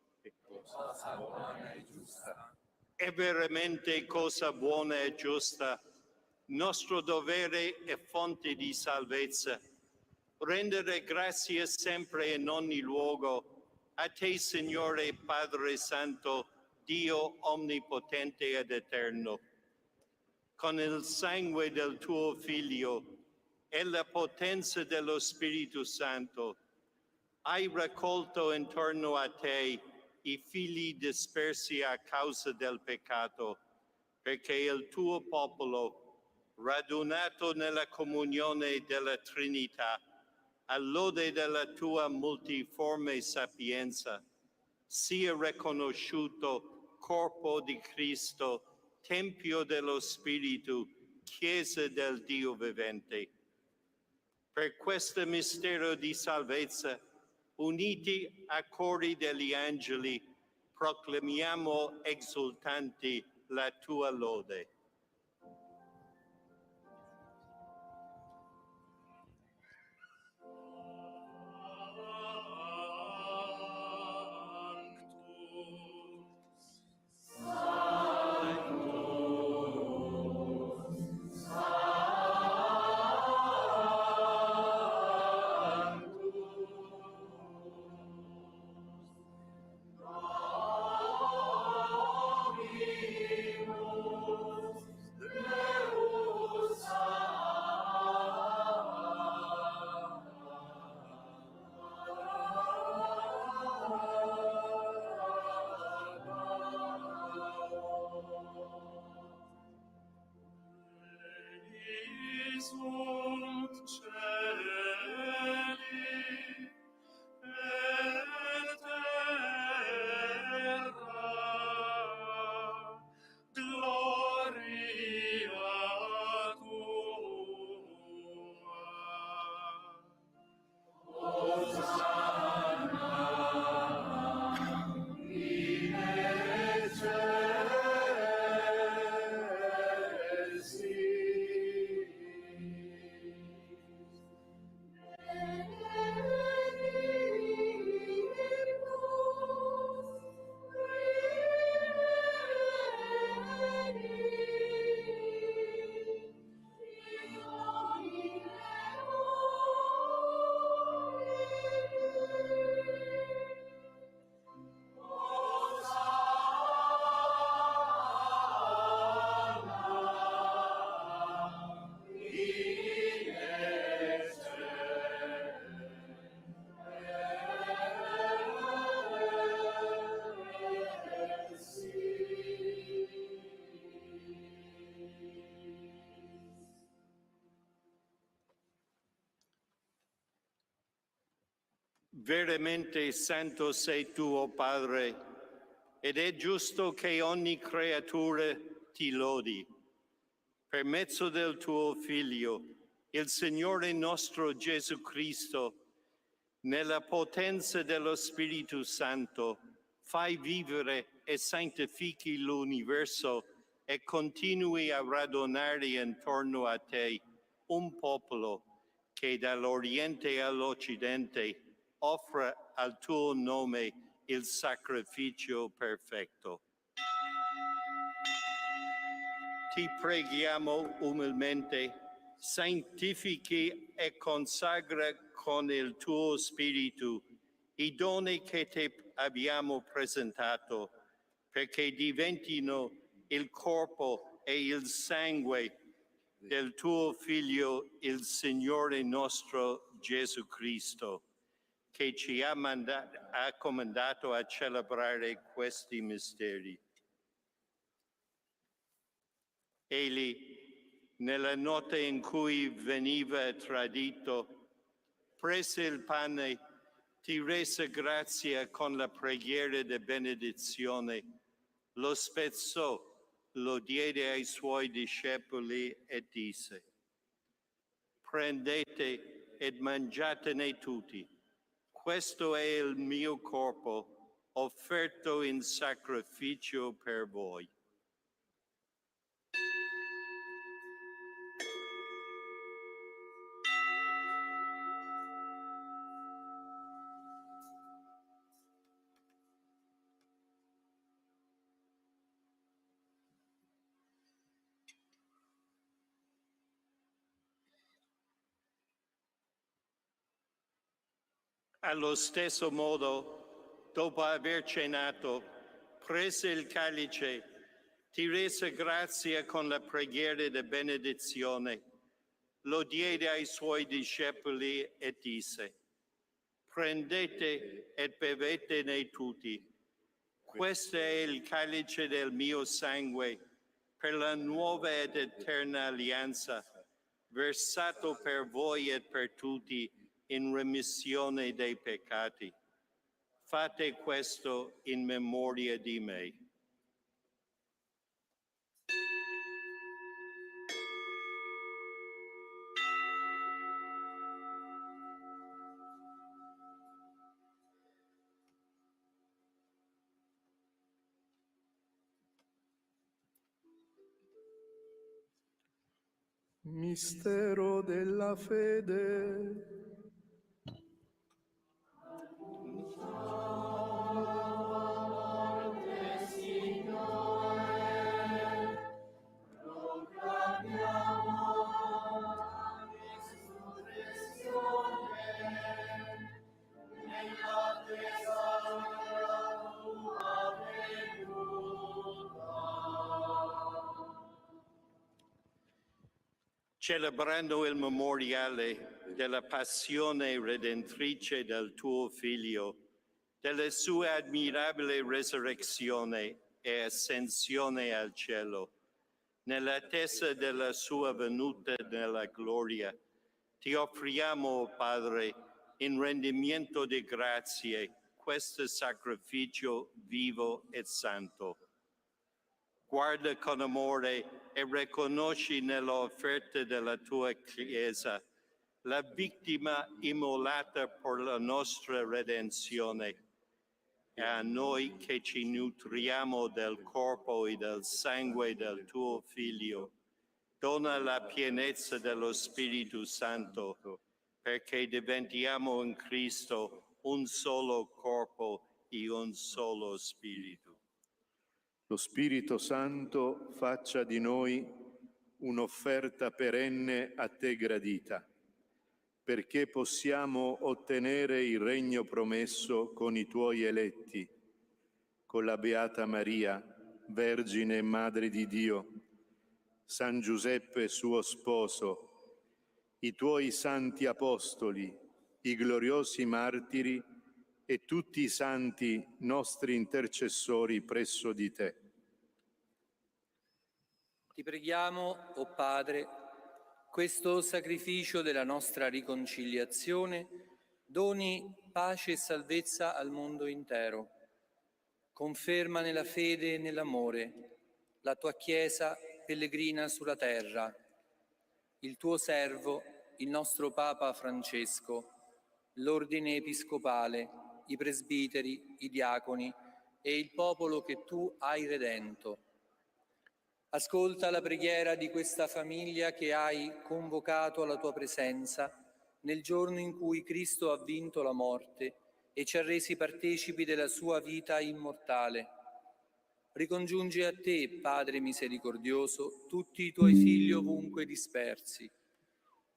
C: È veramente cosa buona e giusta, nostro dovere e fonte di salvezza, rendere grazie sempre e in ogni luogo a te, Signore Padre Santo, Dio onnipotente ed eterno. Con il sangue del tuo Figlio e la potenza dello Spirito Santo, hai raccolto intorno a te i figli dispersi a causa del peccato, perché il tuo popolo, radunato nella comunione della Trinità, all'ode della tua multiforme sapienza, sia riconosciuto corpo di Cristo, Tempio dello Spirito, Chiesa del Dio vivente. Per questo mistero di salvezza, uniti a cori degli angeli, proclamiamo esultanti la tua lode. Veramente santo sei tu, o Padre, ed è giusto che ogni creatura ti lodi. Per mezzo del tuo Figlio, il Signore nostro Gesù Cristo, nella potenza dello Spirito Santo, fai vivere e santifichi l'universo e continui a radunare intorno a te un popolo che dall'Oriente all'Occidente offre al tuo nome il sacrificio perfetto. Ti preghiamo umilmente, santifichi e consagra con il tuo Spirito i doni che ti abbiamo presentato, perché diventino il corpo e il sangue del tuo Figlio, il Signore nostro Gesù Cristo, che ci ha comandato a celebrare questi misteri. Egli, nella notte in cui veniva tradito, prese il pane ti rese grazia con la preghiera di benedizione, lo spezzò, lo diede ai suoi discepoli e disse: prendete ed mangiatene tutti, questo è il mio corpo offerto in sacrificio per voi. Allo stesso modo, dopo aver cenato, prese il calice, ti rese grazia con la preghiera di benedizione, lo diede ai suoi discepoli e disse: prendete e bevetene tutti. Questo è il calice del mio sangue per la nuova ed eterna alleanza, versato per voi e per tutti in remissione dei peccati. Fate questo in memoria di me.
K: Mistero della fede.
C: Celebrando il memoriale della passione redentrice del tuo Figlio, della sua ammirabile resurrezione e ascensione al cielo, nell'attesa della sua venuta nella gloria, ti offriamo, Padre, in rendimento di grazie, questo sacrificio vivo e santo. Guarda con amore e riconosci nell'offerta della tua Chiesa la vittima immolata per la nostra redenzione, e a noi che ci nutriamo del corpo e del sangue del tuo Figlio, dona la pienezza dello Spirito Santo, perché diventiamo in Cristo un solo corpo e un solo Spirito.
K: Lo Spirito Santo faccia di noi un'offerta perenne a te gradita, perché possiamo ottenere il regno promesso con i tuoi eletti, con la Beata Maria, Vergine e Madre di Dio, San Giuseppe suo sposo, i tuoi santi apostoli, i gloriosi martiri e tutti i santi nostri intercessori presso di te.
L: Ti preghiamo, o Padre, questo sacrificio della nostra riconciliazione doni pace e salvezza al mondo intero. Conferma nella fede e nell'amore la tua Chiesa pellegrina sulla terra, il tuo servo, il nostro Papa Francesco, l'ordine episcopale, i presbiteri, i diaconi e il popolo che tu hai redento. Ascolta la preghiera di questa famiglia che hai convocato alla tua presenza nel giorno in cui Cristo ha vinto la morte e ci ha resi partecipi della sua vita immortale. Ricongiungi a te, Padre misericordioso, tutti i tuoi figli ovunque dispersi.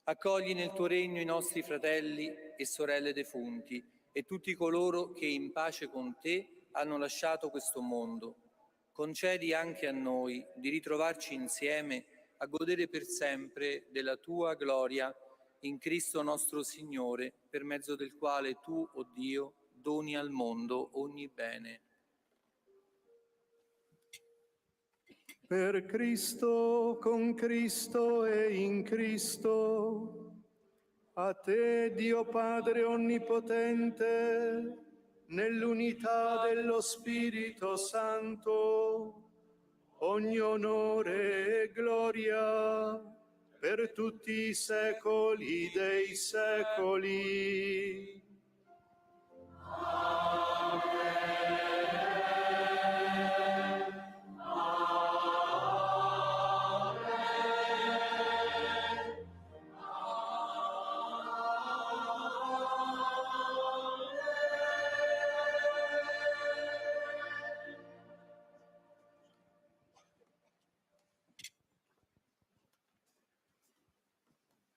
L: Accogli nel tuo regno i nostri fratelli e sorelle defunti e tutti coloro che in pace con te hanno lasciato questo mondo. Concedi anche a noi di ritrovarci insieme a godere per sempre della tua gloria in Cristo nostro Signore, per mezzo del quale tu, o Dio, doni al mondo ogni bene.
K: Per Cristo, con Cristo e in Cristo, A te, Dio Padre Onnipotente, nell'unità dello Spirito Santo, ogni onore e gloria per tutti i secoli dei secoli.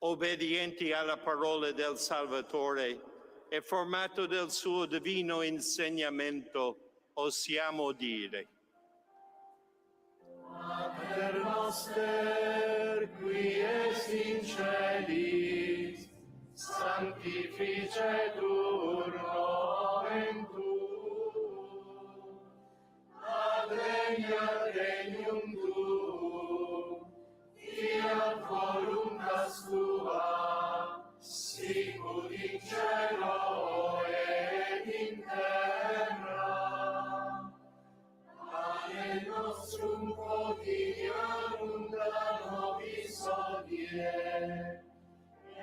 C: Obbedienti alla parola del Salvatore e formato del suo divino insegnamento, osiamo dire:
K: Pater noster, qui es in celis, sanctificetur nomen tuum, adveniat regnum tuum, fiat voluntas tua, sicut in cielo et in terra. Pane nostrum quotidianum da nobis hodie,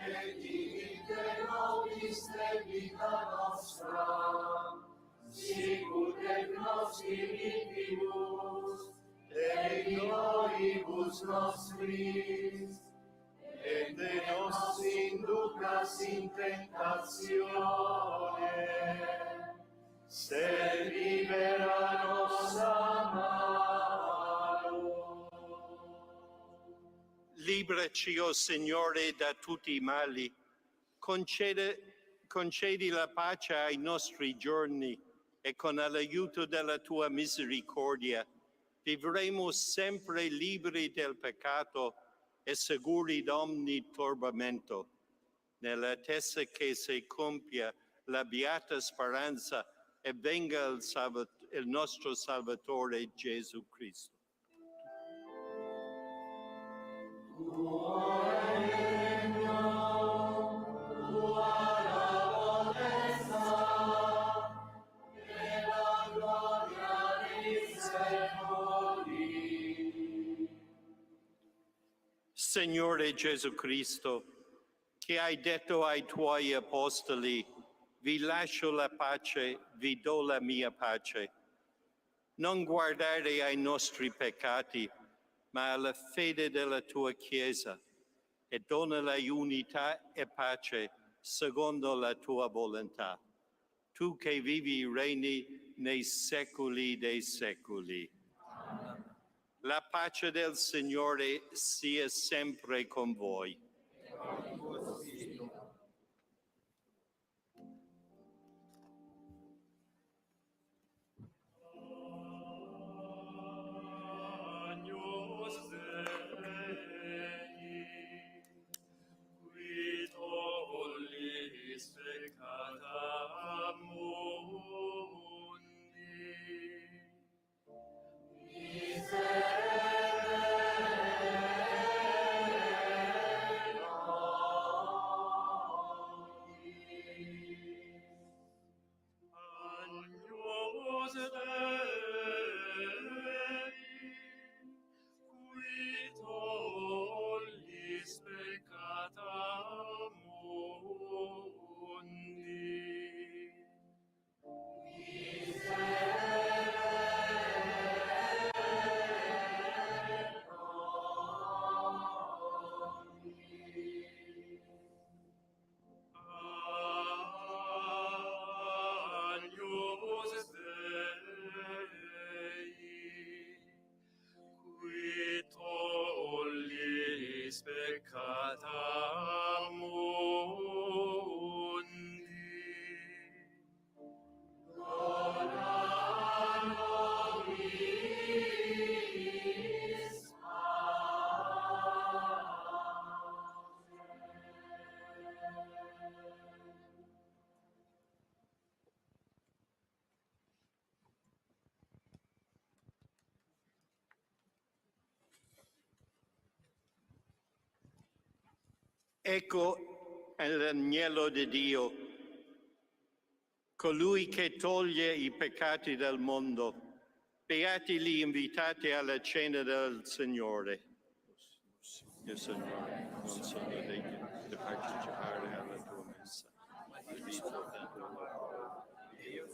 K: et dimitte nobis debita nostra, sicut et nos dimittimus debitoribus nostris, et de nos inducas in tentatione, sed libera nos a malo.
C: Libraci, o Signore, da tutti i mali, concedi la pace ai nostri giorni e con l'aiuto della tua misericordia vivremo sempre liberi del peccato e sicuri da ogni turbamento, nell'attesa che si compia la beata speranza e venga il nostro Salvatore Gesù Cristo. Signore Gesù Cristo, che hai detto ai tuoi apostoli: vi lascio la pace, vi do la mia pace. Non guardare ai nostri peccati, ma alla fede della tua Chiesa, e dona unità e pace secondo la tua volontà. Tu che vivi e regni nei secoli dei secoli. La pace del Signore sia sempre con voi.
H: Agnus Dei, qui tollis peccata mundi, Agnus Dei, qui tollis peccata mundi. Agnus Dei, qui tollis peccata mundi.
C: Ecco è l'agnello di Dio, colui che toglie i peccati del mondo. Beati gli invitati alla cena del Signore. Il Signore non sono degno di partecipare alla tua messa, ma di soltanto la parola di Dio.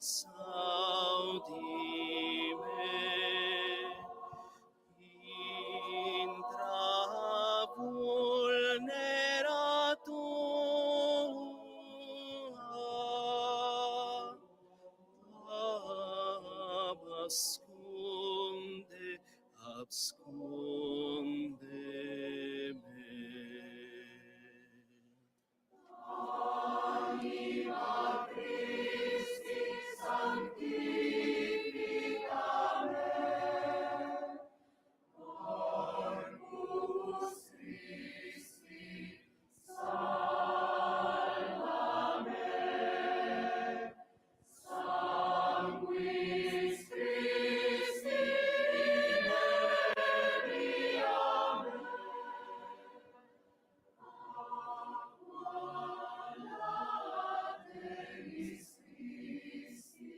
H: saudime, intra vulnera tua, absconde me.
J: Anima Christi sanctifica me, Corpus Christi salva me, Sanguis Christi inebriam me, Lateris Christi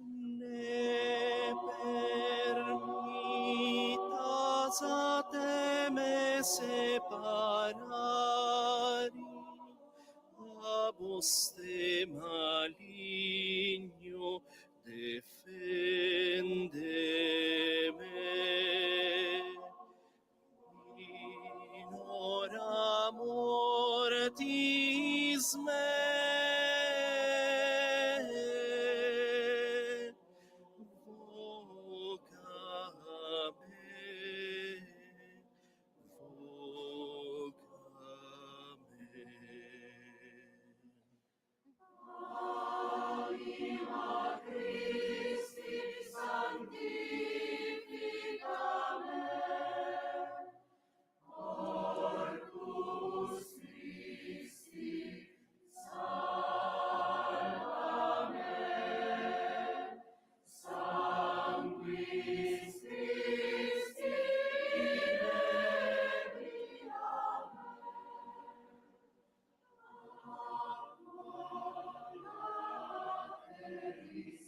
H: Ne permittas a te me separari, a voste maligno defende me. In hora mortis me, voca me, voca me.
J: Anima Christi sanctifica me, Corpus Christi salva me, Sanguis Christi inebriam me, Lateris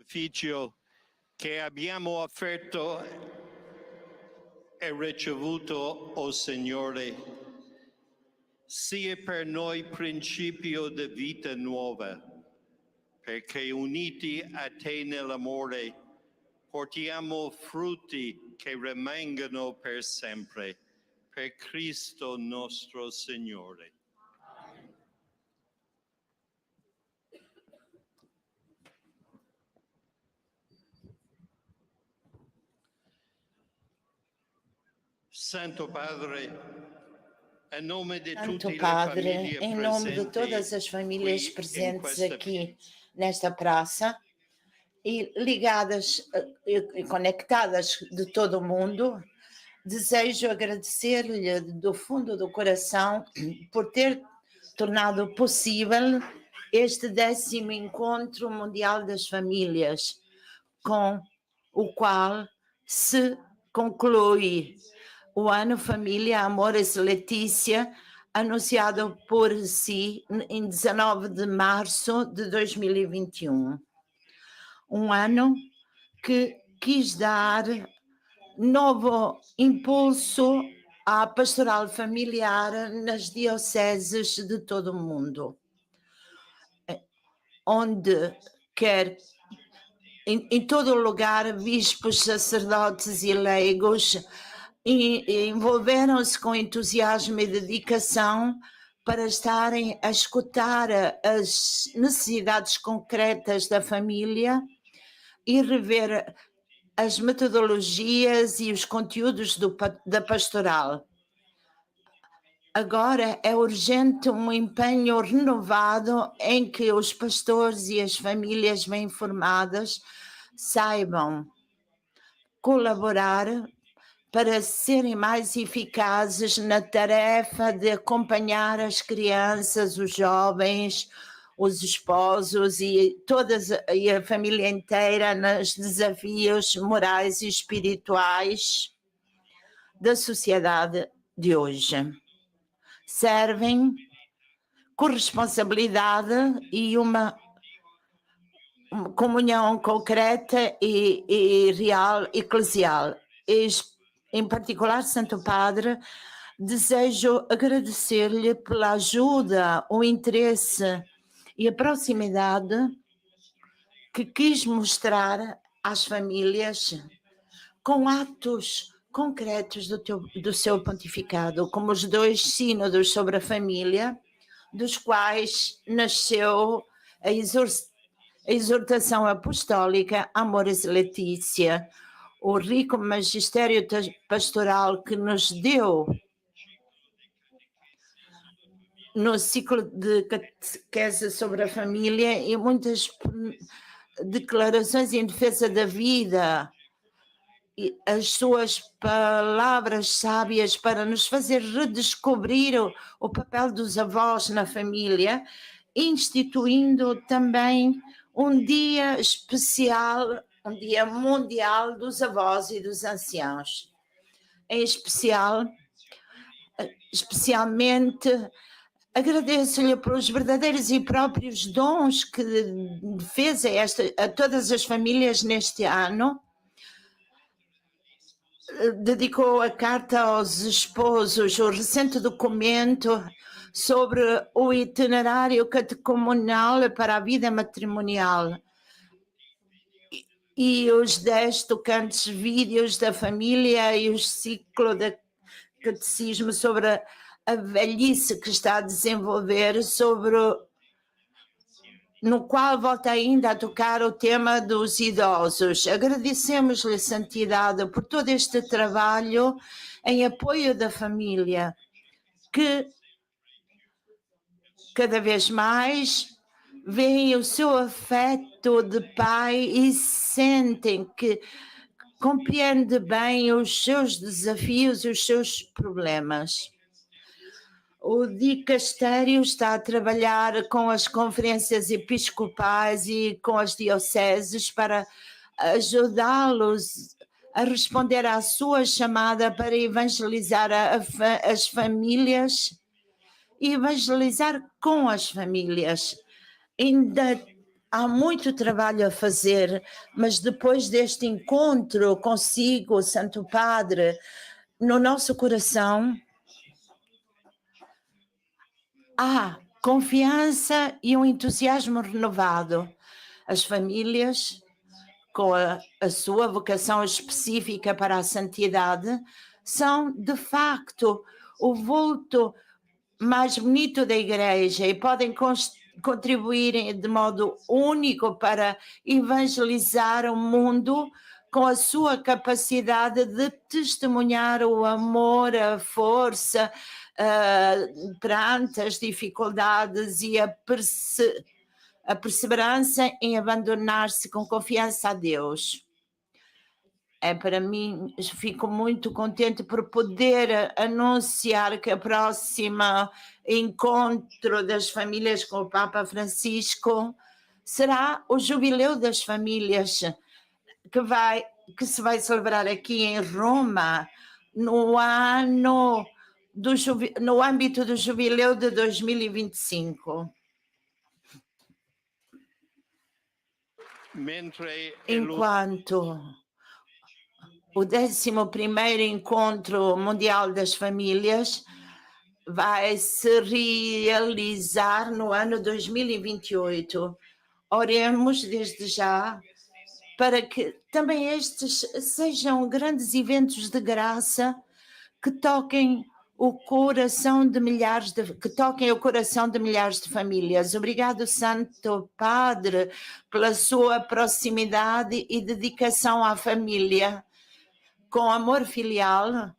C: sacrificio che abbiamo offerto e ricevuto, o Signore, sia per noi principio di vita nuova, perché uniti a te nell'amore portiamo frutti che rimangano per sempre, per Cristo nostro Signore. Santo Padre, em nome de
F: Santo
C: tutte le
F: Padre,
C: famiglie
F: em nome de todas as famílias
C: qui in
F: presentes
C: questa
F: aqui nesta praça e ligadas e conectadas de todo o mundo, desejo agradecer-lhe do fundo do coração por ter tornado possível este 10º Encontro Mundial das Famílias, com o qual se conclui o ano Família Amores Letícia, anunciado por si em 19 de março de 2021. Um ano que quis dar novo impulso à pastoral familiar nas dioceses de todo o mundo, onde quer em todo lugar bispos, sacerdotes e leigos envolveram-se com entusiasmo e dedicação para estarem a escutar as necessidades concretas da família e rever as metodologias e os conteúdos da pastoral. agora é urgente um empenho renovado em que os pastores e as famílias bem formadas saibam colaborar para serem mais eficazes na tarefa de acompanhar as crianças, os jovens, os esposos e a família inteira nos desafios morais e espirituais da sociedade de hoje. Servem com responsabilidade e uma comunhão concreta e real, eclesial. Em particular, Santo Padre, desejo agradecer-lhe pela ajuda, o interesse e a proximidade que quis mostrar às famílias com atos concretos do seu pontificado, como os 2 sínodos sobre a família, dos quais nasceu a exortação apostólica Amoris Laetitia, o rico magistério pastoral que nos deu no ciclo de catequese sobre a família e muitas declarações em defesa da vida, e as suas palavras sábias para nos fazer redescobrir o papel dos avós na família, instituindo também um dia especial, um dia mundial dos avós e dos anciãos. Em especialmente, agradeço-lhe pelos verdadeiros e próprios dons que fez a todas as famílias neste ano. Dedicou a carta aos esposos, o recente documento sobre o itinerário catecumenal para a vida matrimonial e os 10 tocantes vídeos da família e o ciclo de catecismo sobre a velhice que está a desenvolver, no qual volta ainda a tocar o tema dos idosos. Agradecemos-lhe, Santidade, por todo este trabalho em apoio da família, que cada vez mais veem o seu afeto de pai e sentem que compreende bem os seus desafios e os seus problemas. O dicastério está a trabalhar com as conferências episcopais e com as dioceses para ajudá-los a responder à sua chamada para evangelizar as famílias e evangelizar com as famílias. Ainda há muito trabalho a fazer, mas depois deste encontro consigo, Santo Padre, no nosso coração há confiança e um entusiasmo renovado. As famílias, com a sua vocação específica para a santidade, são, de facto, o vulto mais bonito da Igreja e podem contribuir de modo único para evangelizar o mundo com a sua capacidade de testemunhar o amor, a força, perante as dificuldades e a perseverança em abandonar-se com confiança a Deus. Para mim, fico muito contente por poder anunciar que a próxima encontro das famílias com o Papa Francisco será o Jubileu das Famílias, que se vai celebrar aqui em Roma no âmbito do Jubileu de 2025. Enquanto o 11º Encontro Mundial das Famílias vai se realizar no ano 2028. Oremos desde já para que também estes sejam grandes eventos de graça que toquem o coração de milhares de famílias. Obrigado, Santo Padre, pela sua proximidade e dedicação à família. Com amor filial,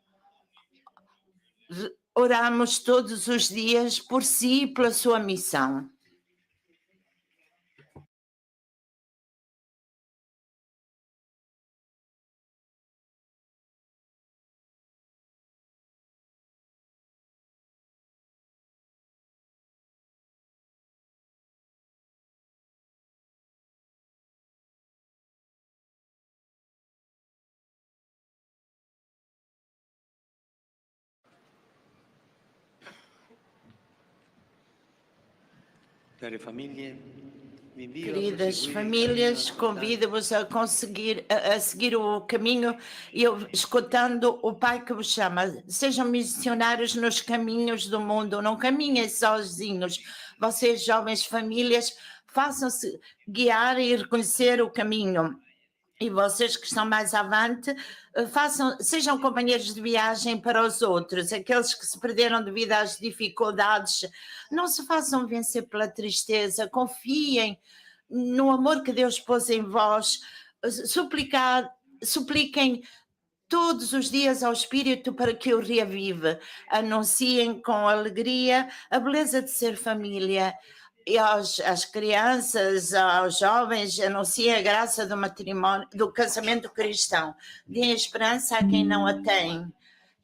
F: oramos todos os dias por si e pela sua missão. Queridas famílias, convido-vos a seguir o caminho e escutando o Pai que vos chama. Sejam missionários nos caminhos do mundo, não caminhem sozinhos. Vocês, jovens famílias, façam-se guiar e reconhecer o caminho. E vocês que estão mais avante, sejam companheiros de viagem para os outros, aqueles que se perderam devido às dificuldades. Não se façam vencer pela tristeza, confiem no amor que Deus pôs em vós, supliquem todos os dias ao Espírito para que o reavive. Anunciem com alegria a beleza de ser família. E às crianças, aos jovens, anunciem a graça do matrimônio, do casamento cristão. Deem esperança a quem não a tem.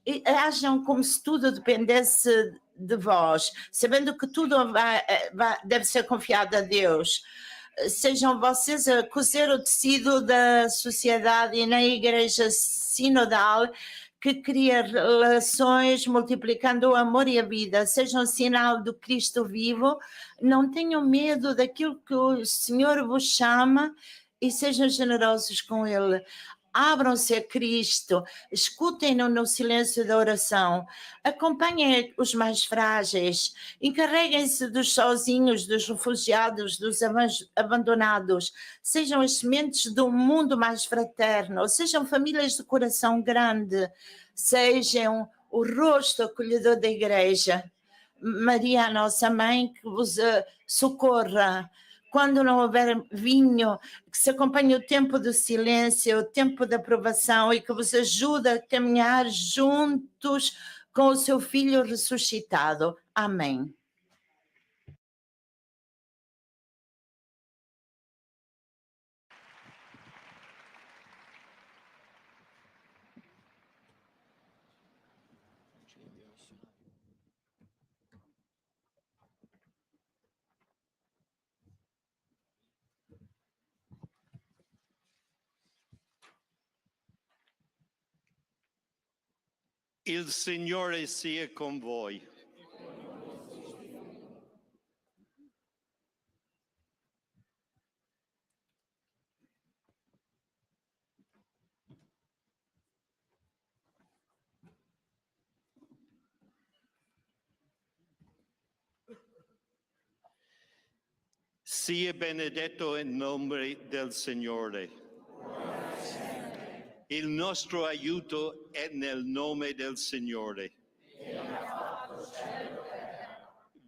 F: E ajam como se tudo dependesse de vós, sabendo que tudo deve ser confiado a Deus. Sejam vocês a cozer o tecido da sociedade e na igreja sinodal que cria relações multiplicando o amor e a vida. Sejam um sinal do Cristo vivo, não tenham medo daquilo que o Senhor vos chama e sejam generosos com Ele. Abram-se a Cristo, escutem-no no silêncio da oração, acompanhem os mais frágeis, encarreguem-se dos sozinhos, dos refugiados, dos abandonados, sejam as sementes de um mundo mais fraterno, sejam famílias de coração grande, sejam o rosto acolhedor da igreja. Maria, a nossa mãe, que vos socorra. Quando não houver vinho, que se acompanhe o tempo do silêncio, o tempo da aprovação e que vos ajude a caminhar juntos com o seu Filho ressuscitado. Amém.
C: Il Signore sia con voi. Sia benedetto in nome del Signore. Il nostro aiuto è nel nome del Signore.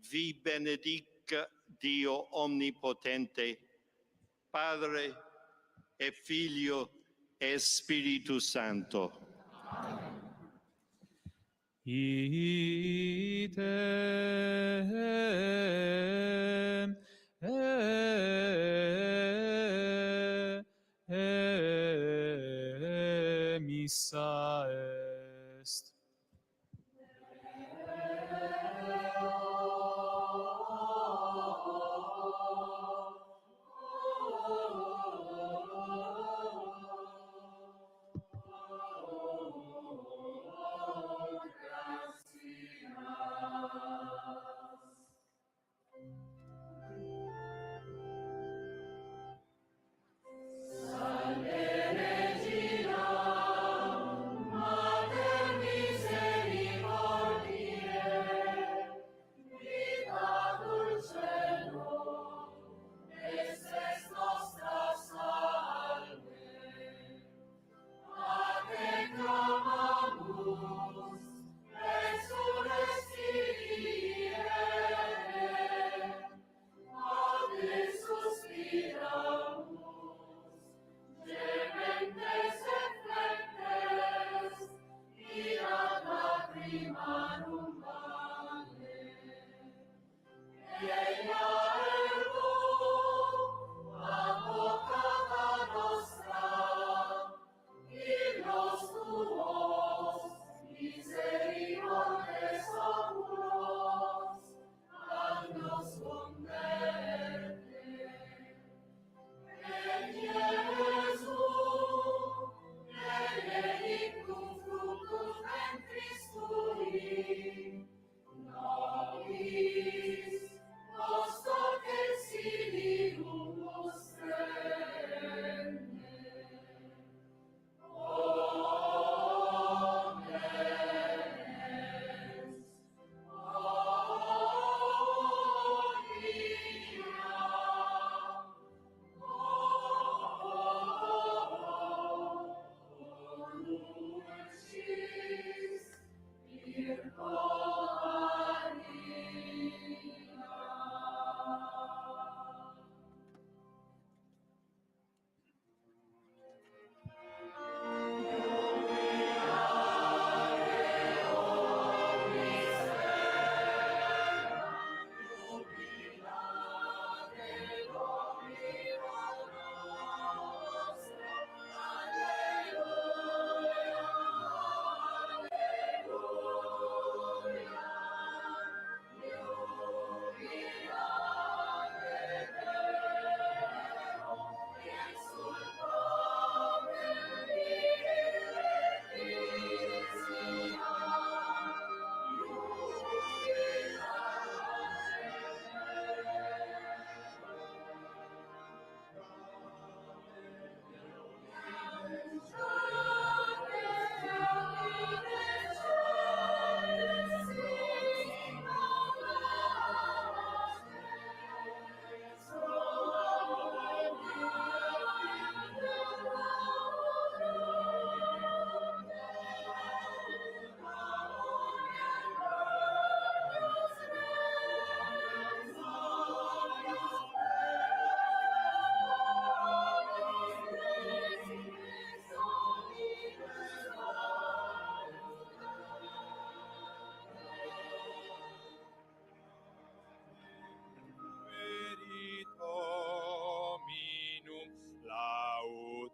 C: Vi benedica Dio Onnipotente, Padre e Figlio e Spirito Santo.
M: Idem missa est.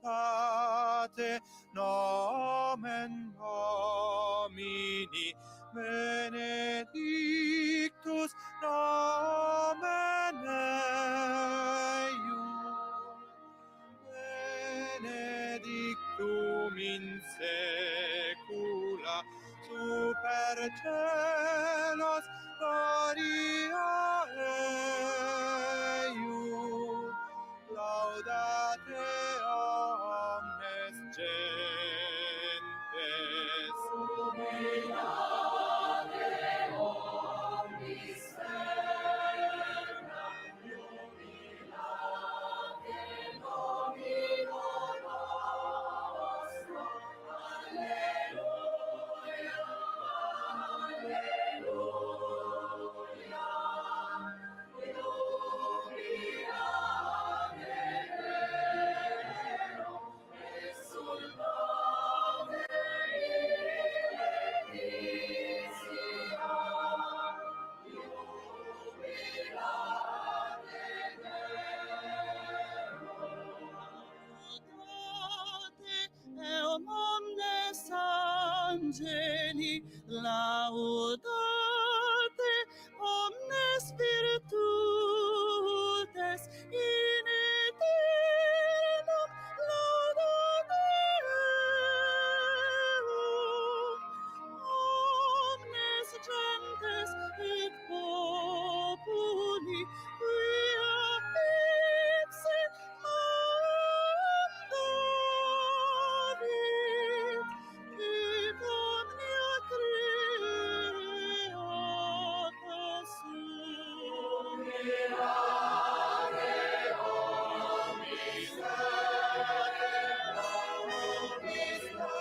D: laudate nomen Domini, benedictus nomen eius, benedictum in saecula super celos gloria eius, laudate omnes gentes.
J: Jubilate omnis terra, jubilate Domino nostro. Alleluia, alleluia. Jubilate Deo, exsultate Ecclesia. Jubilate Deo.
N: Eum omnes angeli, laudate omnes virtutes in aeternum laudateum, omnes gentes et populi quia vixit mandavit, et omnia creata sum.
J: Jubilate omnis terra, omnis terra,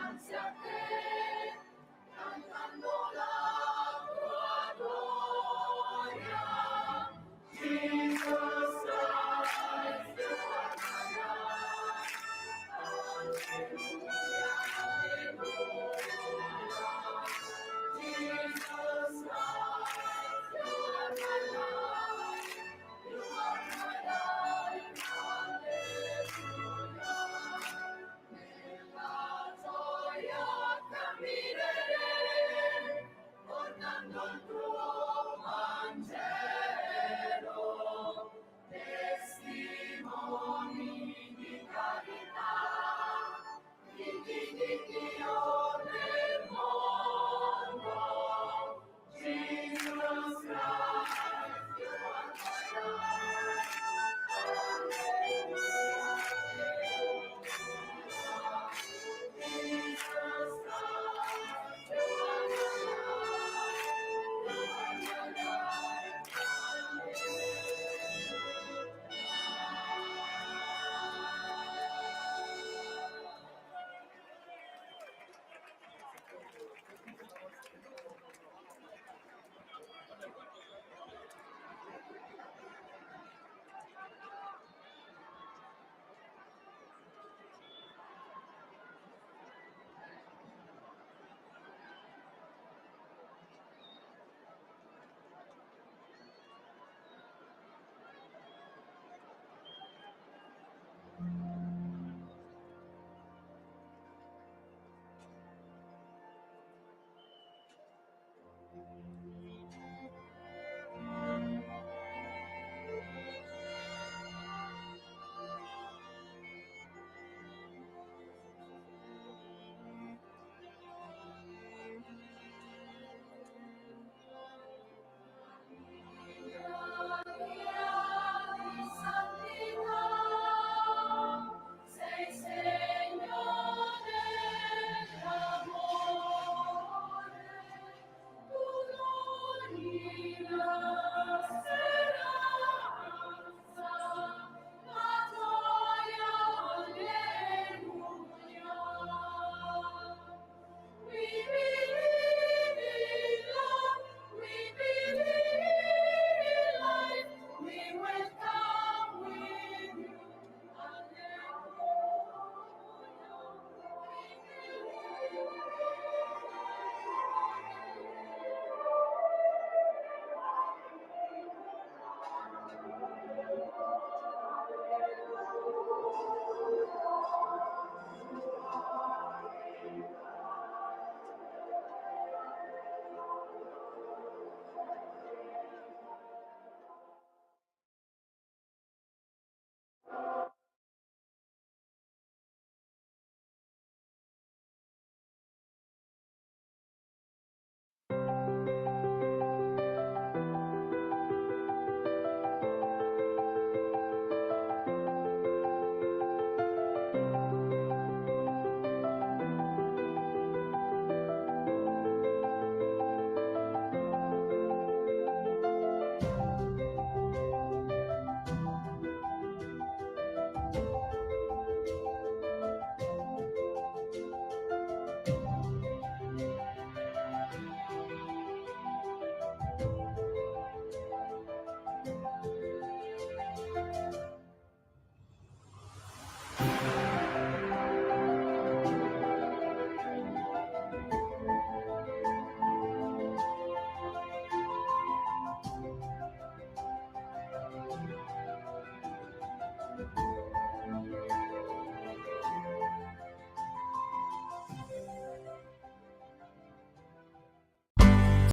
J: dinanzi a te